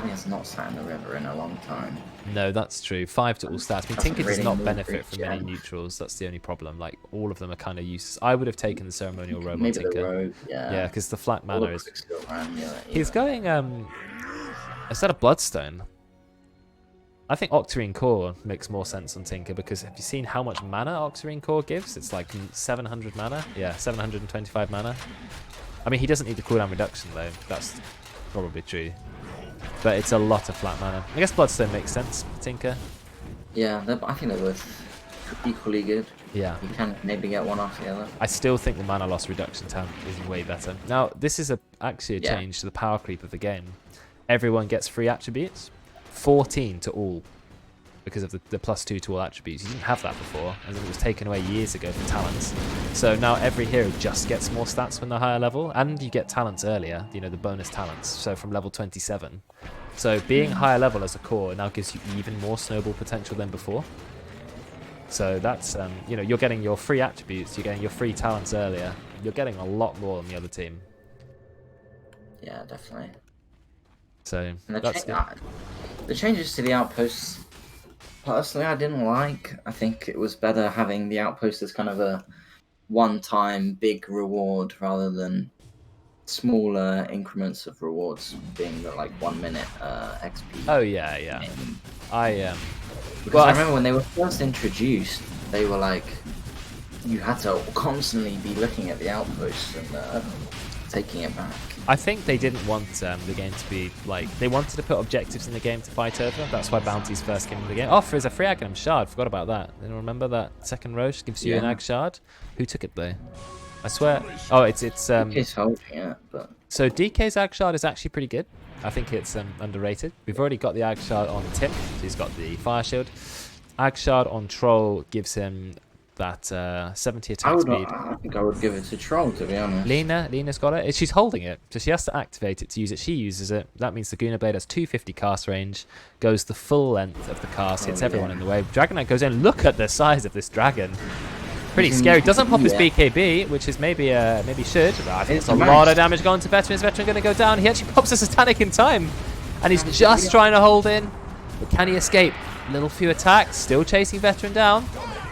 has not sat in the river in a long time. No, that's true. 5 to all stats. I mean, Tinker does not benefit from any neutrals. That's the only problem. Like, all of them are kind of useless. I would have taken the ceremonial robe on Tinker. The robe, yeah, because the flat mana is... He's going, instead of Bloodstone, I think Octarine Core makes more sense on Tinker, because have you seen how much mana Octarine Core gives? It's like 700 mana. Yeah, 725 mana. I mean, he doesn't need the cooldown reduction, though. That's probably true. But it's a lot of flat mana. I guess Bloodstone makes sense, Tinker. Yeah, I think they're both equally good. Yeah. You can maybe get one off the other. I still think the mana loss reduction tab is way better. Now, this is actually a change to the power creep of the game. Everyone gets free attributes, 14 to all, because of the +2 to all attributes. You didn't have that before, and it was taken away years ago from talents. So now every hero just gets more stats when they're higher level, and you get talents earlier, you know, the bonus talents, so from level 27. So being higher level as a core now gives you even more snowball potential than before. So that's, you know, you're getting your free attributes, you're getting your free talents earlier. You're getting a lot more than the other team. Yeah, definitely. So And that's good. the changes to the outposts, personally, I didn't like. I think it was better having the outpost as kind of a one-time big reward rather than smaller increments of rewards being the, like 1 minute XP. Oh yeah, yeah. Because I remember when they were first introduced, they were like, you had to constantly be looking at the outposts and taking it back. I think they didn't want the game to be like, they wanted to put objectives in the game to fight over. That's why bounties first came into the game. Oh, there's a free Aghanim shard. Forgot about that. Anyone remember that second Roche gives you an Ag shard? Who took it though? I swear. Oh, it's DK's holding it, but so DK's Ag shard is actually pretty good. I think it's underrated. We've already got the Ag shard on Tim, so he's got the fire shield. Ag shard on Troll gives him that 70 attack speed. I think I would give it to Troll, to be honest. Lena's got it. She's holding it, so she has to activate it to use it. She uses it. That means the Guna Blade has 250 cast range, goes the full length of the cast, hits everyone in the way. Dragon Knight goes in. Look at the size of this dragon. Pretty scary. Doesn't pop his BKB, which is maybe should. I think it's a lot of damage going to Veteran. Is Veteran going to go down? He actually pops a Satanic in time, and he's just trying to hold in. But can he escape? Little few attacks. Still chasing Veteran down.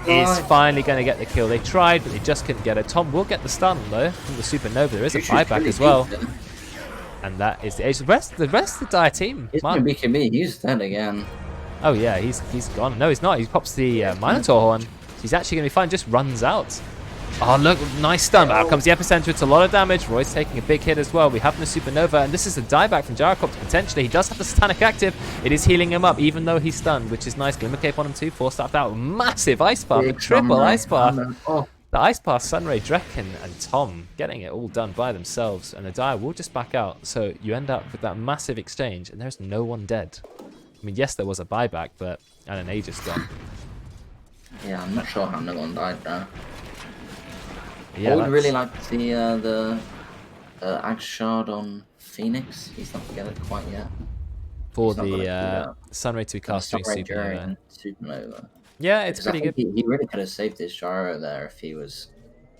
Is finally going to get the kill. They tried, but they just couldn't get it. Tom will get the stun though from the Supernova. There is a buyback as well, and that is the ace. The rest of the dire team. He's no BKB. He's dead again. Oh yeah, he's gone. No, he's not. He pops the Minotaur horn. He's actually going to be fine. Just runs out. Oh look, nice stun. But out comes the epicenter. It's a lot of damage. Roy's taking a big hit as well. We have the Supernova, and this is a dieback from Gyrocopter potentially. He does have the Satanic active. It is healing him up, even though he's stunned, which is nice. Glimmer Cape on him too. 4-staffed out. Massive Ice Path. A triple Ice Path. The Ice Path, Sunray, Drekken, and Tom getting it all done by themselves, and the Dire will just back out. So you end up with that massive exchange, and there's no one dead. I mean, yes, there was a buyback, but and an Aegis gone. Yeah, I'm not sure how no one died there. Yeah, I would really like to see the Ag Shard on Phoenix. He's not get it quite yet. For the Sunray to be cast during Supernova. Yeah, it's pretty good. He really could have saved his gyro there if he was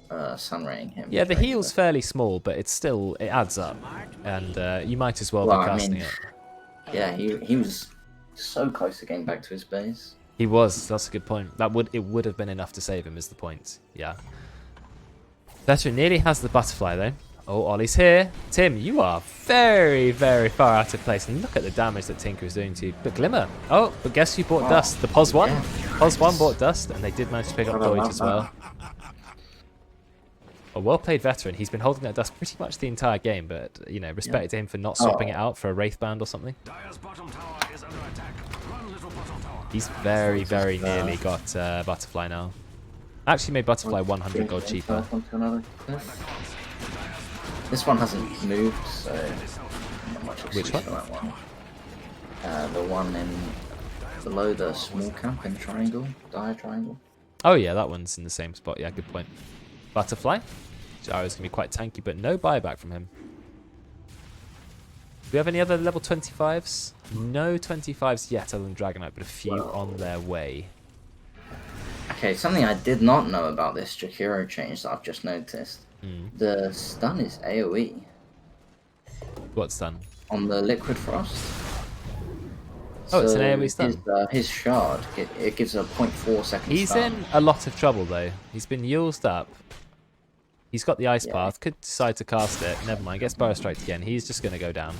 Sunraying him. Yeah, the heal's fairly small, but it's still, it adds up. And you might as well be casting it. Yeah, he was so close to getting back to his base. He was, that's a good point. It would have been enough to save him is the point. Yeah. Veteran nearly has the butterfly though. Oh, Ollie's here. Tim, you are very, very far out of place. And look at the damage that Tinker is doing to you. But Glimmer. Oh, but guess who bought Dust? The POS 1? Yeah. POS 1 bought Dust, and they did manage to pick up Void as well. A well-played Veteran. He's been holding that Dust pretty much the entire game, but, you know, respect to him for not swapping it out for a Wraith Band or something. He's very, very nearly got Butterfly now. Actually made Butterfly 100 gold cheaper. This one hasn't moved, so not much Which one? For that one. The one in below the small camp in Triangle, Dire Triangle. Oh yeah, that one's in the same spot. Yeah, good point. Butterfly. Gyro's gonna be quite tanky, but no buyback from him. Do we have any other level 25s? No 25s yet other than Dragonite, but a few on their way. Okay, something I did not know about this Jakiro change that I've just noticed. The stun is AoE. What stun? On the Liquid Frost. Oh, it's an AoE stun. His shard, it gives a 0.4 second He's stun. in a lot of trouble though. He's been used up. He's got the Ice Path. Could decide to cast it. Never mind. Gets Burrow Strike again. He's just going to go down.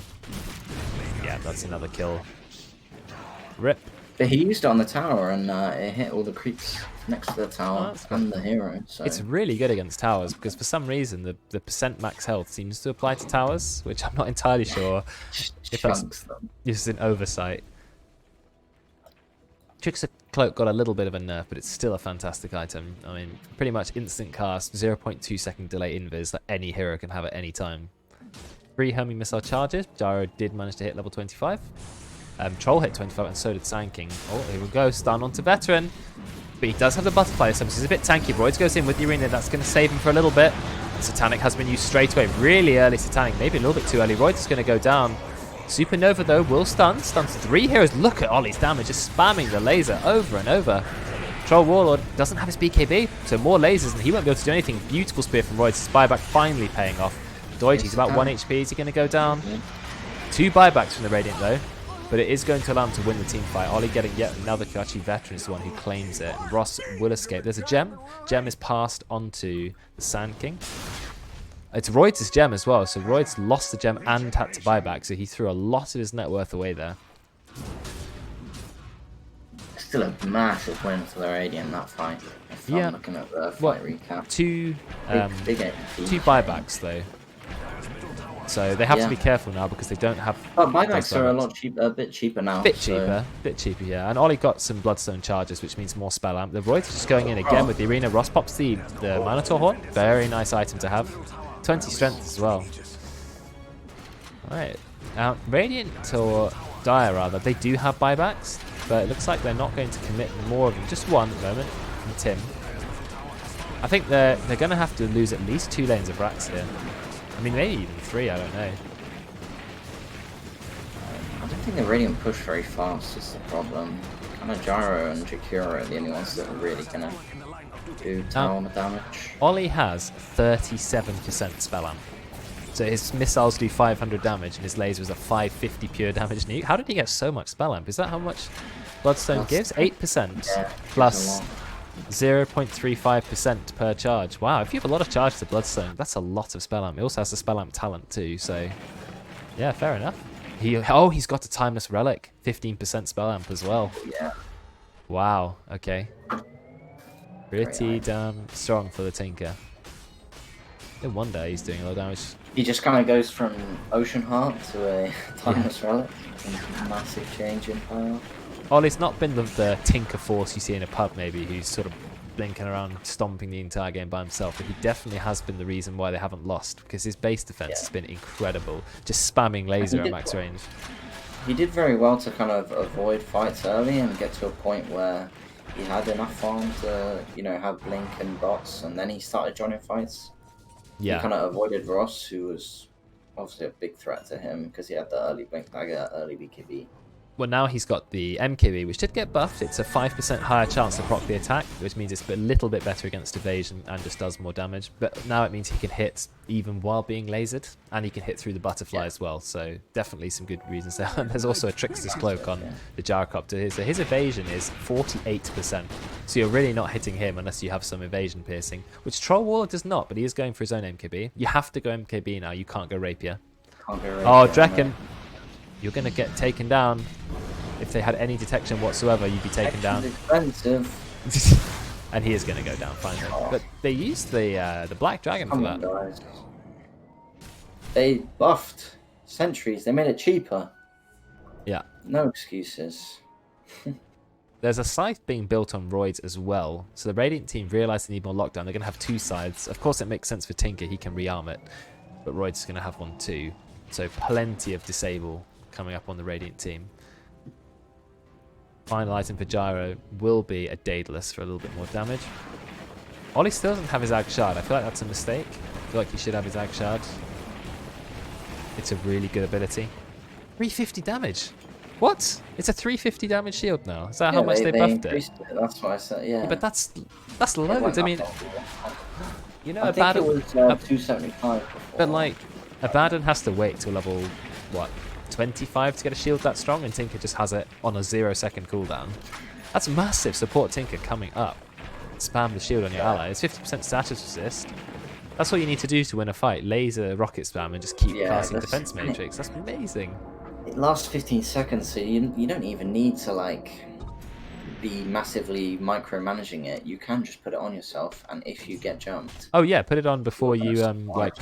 Yeah, that's another kill. Rip. But he used it on the tower, and it hit all the creeps next to the tower and the hero. So It's really good against towers because for some reason the percent max health seems to apply to towers, which I'm not entirely sure if that's just an oversight. Trickster Cloak got a little bit of a nerf, but it's still a fantastic item. I mean, pretty much instant cast, 0.2 second delay invis that any hero can have at any time. 3 homing missile charges. Gyro did manage to hit level 25. Troll hit 25 and so did Sand King. Oh, here we go. Stun onto Veteran. But he does have the butterfly, so this is a bit tanky. Roids goes in with the arena. That's going to save him for a little bit. Satanic has been used straight away. Really early Satanic. Maybe a little bit too early. Roids is going to go down. Supernova, though, will stun. Stuns 3 heroes. Look at Ollie's damage. Just spamming the laser over and over. Troll Warlord doesn't have his BKB, so more lasers, and he won't be able to do anything. Beautiful spear from Roids. His buyback finally paying off. Doige, he's about 1 HP. Is he going to go down? 2 buybacks from the Radiant, though. But it is going to allow him to win the team fight. Ollie getting yet another kill. Actually, Veteran is the one who claims it. And Ross will escape. There's a gem. Gem is passed onto the Sand King. It's Royd's gem as well. So Royd's lost the gem and had to buy back. So he threw a lot of his net worth away there. Still a massive win for the Radiant, that fight. If I'm looking at the fight recap. Two big buybacks, though. So they have to be careful now because they don't have. But buybacks are a bit cheaper now. Bit cheaper, yeah. And Ollie got some Bloodstone charges, which means more spell amp. The Royd's just going in again with the arena. Ross pops the Minotaur Horn. Very nice item to have. 20 strength as well. Alright. Radiant or Dire rather, they do have buybacks, but it looks like they're not going to commit more of them. Just one at the moment from Tim. I think they're going to have to lose at least 2 lanes of racks here. I mean, maybe even 3, I don't know. I don't think the Radiant push very fast is the problem. Kind of Gyro and Jakura are the only ones that are really going to do tower damage. Ollie has 37% spell amp. So his missiles do 500 damage and his lasers are 550 pure damage nuke. How did he get so much spell amp? Is that how much Bloodstone gives? 8% plus 0.35% per charge. Wow, if you have a lot of charge to Bloodstone, that's a lot of spell amp. He also has the spell amp talent too, so yeah, fair enough. He's got a Timeless Relic, 15% spell amp as well. Yeah. Wow, okay. Pretty damn strong for the Tinker. No wonder he's doing a lot of damage. He just kind of goes from Ocean Heart to a Timeless Relic. Massive change in power. Ollie's not been the Tinker force you see in a pub maybe, who's sort of blinking around, stomping the entire game by himself, but he definitely has been the reason why they haven't lost, because his base defense has been incredible, just spamming laser at max range. He did very well to kind of avoid fights early and get to a point where he had enough farm to, have blink and bots, and then he started joining fights. Yeah. He kind of avoided Ross, who was obviously a big threat to him because he had the early blink dagger, early BKB. Well, now he's got the MKB, which did get buffed. It's a 5% higher chance to proc the attack, which means it's a little bit better against evasion and just does more damage. But now it means he can hit even while being lasered, and he can hit through the butterfly as well. So definitely some good reasons there. And there's also a Trickster's Cloak on the Gyrocopter. So his evasion is 48%. So you're really not hitting him unless you have some evasion piercing, which Troll Warlord does not, but he is going for his own MKB. You have to go MKB now. You can't go Rapier. Oh, Draken. You're going to get taken down. If they had any detection whatsoever, you'd be taken down. Expensive. And he is going to go down finally. But they used the Black Dragon for that. Guys. They buffed Sentries. They made it cheaper. Yeah. No excuses. There's a scythe being built on Roids as well. So the Radiant team realised they need more lockdown. They're going to have 2 scythes. Of course, it makes sense for Tinker. He can rearm it. But Roids is going to have one too. So plenty of disable coming up on the Radiant team. Final item for Gyro will be a Daedalus for a little bit more damage. Ollie still doesn't have his Ag Shard. I feel like that's a mistake. I feel like he should have his Ag Shard. It's a really good ability. 350 damage. What? It's a 350 damage shield now. Is that how much they buffed it? That's what I said. Yeah. But that's loads. I mean, I think it was 275 before. But like, Abaddon has to wait till level what? 25 to get a shield that strong, and Tinker just has it on a 0-second cooldown. That's massive. Support Tinker coming up. Spam the shield on your ally. It's 50% status resist. That's what you need to do to win a fight. Laser rocket spam and just keep casting defense matrix. That's amazing. It lasts 15 seconds, so you don't even need to be massively micromanaging it, you can just put it on yourself, and if you get jumped, Oh yeah, put it on before you like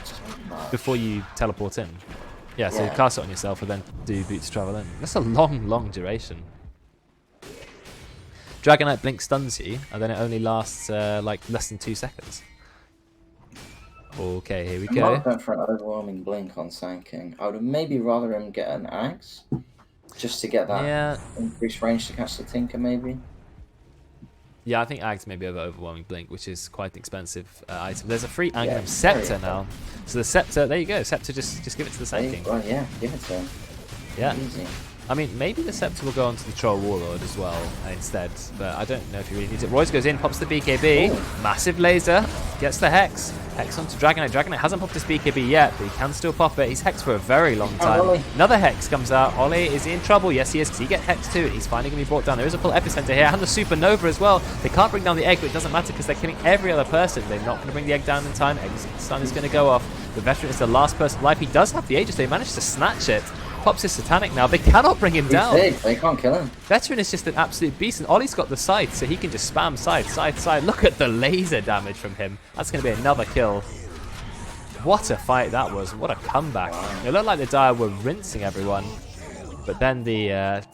before you teleport in. Yeah, so Yeah. cast it on yourself and then do boots travel in. That's a long duration. Dragonite Blink stuns you, and then it only lasts like less than 2 seconds. Okay, here we I'm go. not going for an overwhelming blink on Sand King. I would maybe rather him get an axe, just to get that Yeah, increased range to catch the Tinker, maybe. yeah, I think Ags maybe over Overwhelming Blink, which is quite an expensive item. There's a free Angram Yeah, Scepter very now. So the Scepter, there you go. Scepter, just give it to the Sand King. Well, yeah, give it to him. Yeah. Easy. I mean, maybe the Scepter will go onto the Troll Warlord as well instead, but I don't know if he really needs it. Royce goes in, pops the BKB, Ooh. massive laser, gets the Hex. Hex onto Dragonite. Dragonite hasn't popped his BKB yet, but he can still pop it. He's Hexed for a very long time. Ollie. Another Hex comes out. Ollie is he in trouble? Yes, he is, because he gets Hexed too. He's finally going to be brought down. There is a full Epicenter here, and the Supernova as well. They can't bring down the egg, but it doesn't matter because they're killing every other person. They're not going to bring the egg down in time. Egg's stun is going to go off. The Veteran is the last person alive. He does have the Aegis, so he managed to snatch it. Pops his Satanic now. They cannot bring him down. He's big, they can't kill him. Veteran is just an absolute beast, and Ollie's got the scythe, so he can just spam scythe. Look at the laser damage from him. That's going to be another kill. What a fight that was. What a comeback. It looked like the Dire were rinsing everyone, but then the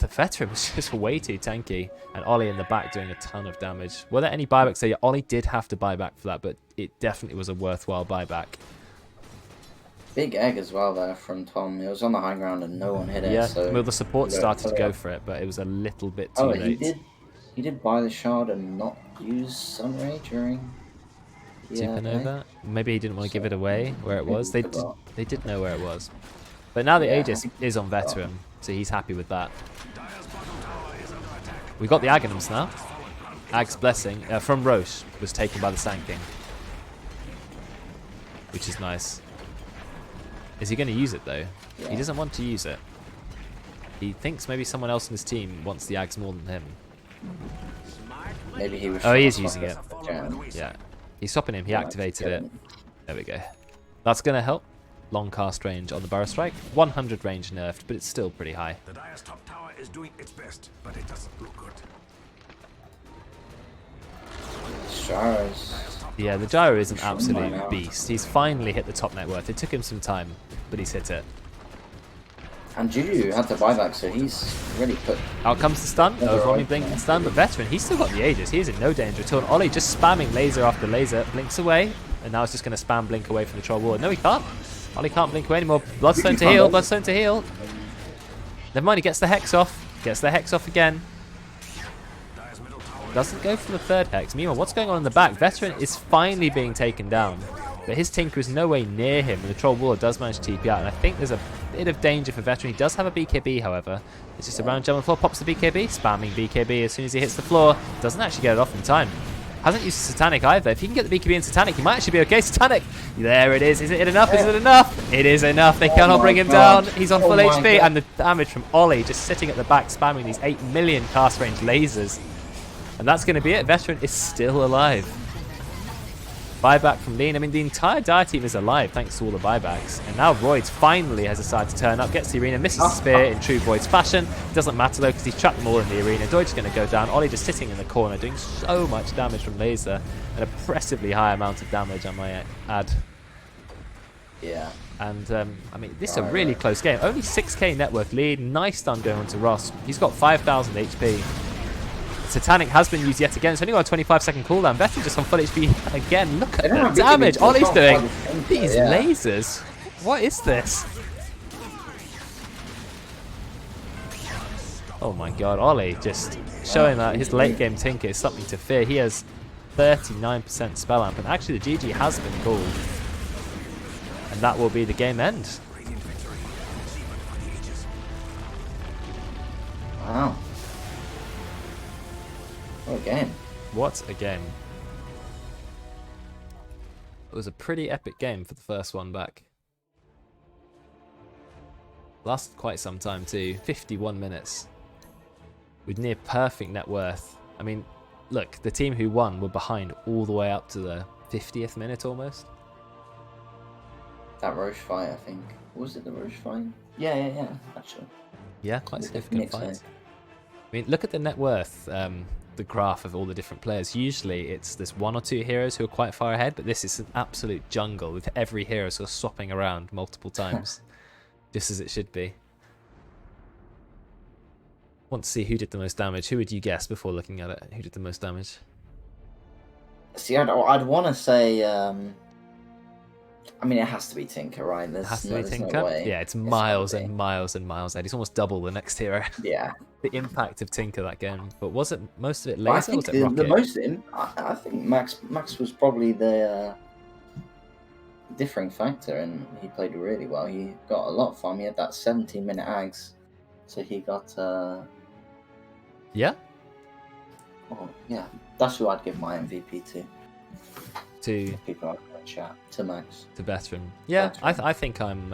Veteran was just way too tanky, and Ollie in the back doing a ton of damage. Were there any buybacks? So yeah, Ollie did have to buy back for that, but it definitely was a worthwhile buyback. Big egg as well there from Tom. It was on the high ground and no one hit it. Yeah, So well, the support Yeah, started to yeah. go for it, but it was a little bit too Oh, late. he did buy the shard and not use Sunray during Supernova? Maybe he didn't want to give it away where it was. They did know where it was. But now the Yeah, Aegis is on Veteran, so he's happy with that. We got the Aghanims now. Ag's Blessing from Roche was taken by the Sand King, which is nice. Is he going to use it though? Yeah. He doesn't want to use it. He thinks maybe someone else in his team wants the Ags more than him. Maybe he was. Oh, he is trying to using it. stop the jam. Yeah. He's stopping him. He Yeah, activated just it. There we go. That's going to help. Long cast range on the Burrow Strike. 100 range nerfed, but it's still pretty high. The Dire's top tower is doing its best, but it doesn't look good. Stars. Yeah, the Gyro is an Sure, why absolute not? beast. He's finally hit the top net worth. It took him some time, but he's hit it. And Juju had to buy back, so he's really put. Out comes the stun. Yeah, Overwhelming right. blink and stun, but Veteran, he's still got the Aegis. He's in no danger at all. And Ollie just spamming laser after laser. Blinks away, and now it's just going to spam blink away from the Troll Wall. No, he can't. Ollie can't blink away anymore. Bloodstone to heal. Bloodstone to heal. Never mind, he gets the Hex off. Gets the Hex off again. Doesn't go for the third Hex. Meanwhile, what's going on in the back? Veteran is finally being taken down, but his Tinker is no way near him, and the Troll Warlord does manage to TP out, and I think there's a bit of danger for Veteran. He does have a BKB, however. It's just a round jump on the floor, pops the BKB, spamming BKB as soon as he hits the floor. Doesn't actually get it off in time. Hasn't used Satanic either. If he can get the BKB in Satanic, he might actually be okay. Satanic! There it is. Is it enough? Is it enough? It is enough. They cannot my bring him God. down. He's on Oh full my HP, God. and the damage from Ollie just sitting at the back, spamming these 8 million cast range lasers. And that's going to be it. Veteran is still alive. Buyback from Lean. I mean, the entire Dire team is alive thanks to all the buybacks. And now Roids finally has decided to turn up, gets the arena, misses the spear in true Void's fashion. Doesn't matter though, because he's trapped them all in the arena. Doid's going to go down. Ollie just sitting in the corner, doing so much damage from laser. An oppressively high amount of damage, I might add. Yeah. And, I mean, this is a really close game. Only 6k net worth lead. Nice stun going on to Ross. He's got 5,000 HP. Satanic has been used yet again. It's only got a 25-second cooldown. Veteran just on full HP again. Look at They don't the have damage BKB, Ollie's they doing. can't find the These Tinker, yeah. lasers. What is this? Oh my god, Ollie just showing that his late game Tinker is something to fear. He has 39% spell amp, and actually the GG has been called. And that will be the game end. Wow. What a game. What a game. It was a pretty epic game for the first one back. Lasted quite some time too, 51 minutes. With near perfect net worth. I mean, look, the team who won were behind all the way up to the 50th minute almost. That Roche fight, I think. Was it the Roche fight? Yeah, actually. Yeah, quite The significant Phoenix fight. fight. I mean, look at the net worth the graph of all the different players. Usually it's there's 1 or 2 heroes who are quite far ahead, but this is an absolute jungle with every hero sort of swapping around multiple times, just as it should be. Want to see who did the most damage. Who would you guess before looking at it? Who did the most damage? See, I'd want to say. I mean, it has to be Tinker, right? It has to be there's Tinker. No way Yeah, it's miles gotta be. and miles and miles ahead. He's almost double the next hero. Yeah. The impact of Tinker that game. But was it most of it But I laser or think was it rocket? the most. I think Max was probably the differing factor, and he played really well. He got a lot of fun. He had that 17-minute ags, so he got. Yeah. Oh yeah, that's who I'd give my MVP to. To People are in chat to Max. to veteran. Yeah, Veteran. I think I'm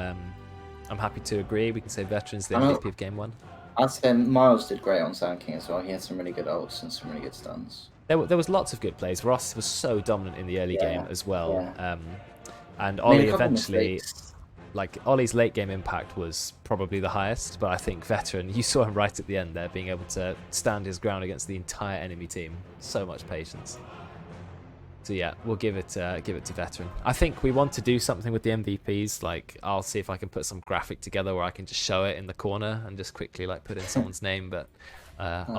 happy to agree. We can say veteran's the I know- MVP of game 1. I'd say Miles did great on Sand King as well. He had some really good ults and some really good stuns. There was lots of good plays. Ross was so dominant in the early Yeah, game as well. yeah. And I mean, Ollie a couple of eventually, mistakes. like Ollie's late game impact was probably the highest, but I think veteran, you saw him right at the end there, being able to stand his ground against the entire enemy team. So much patience. So yeah, we'll give it to veteran. I think we want to do something with the MVPs. Like I'll see if I can put some graphic together where I can just show it in the corner and just quickly like put in someone's name, but I'll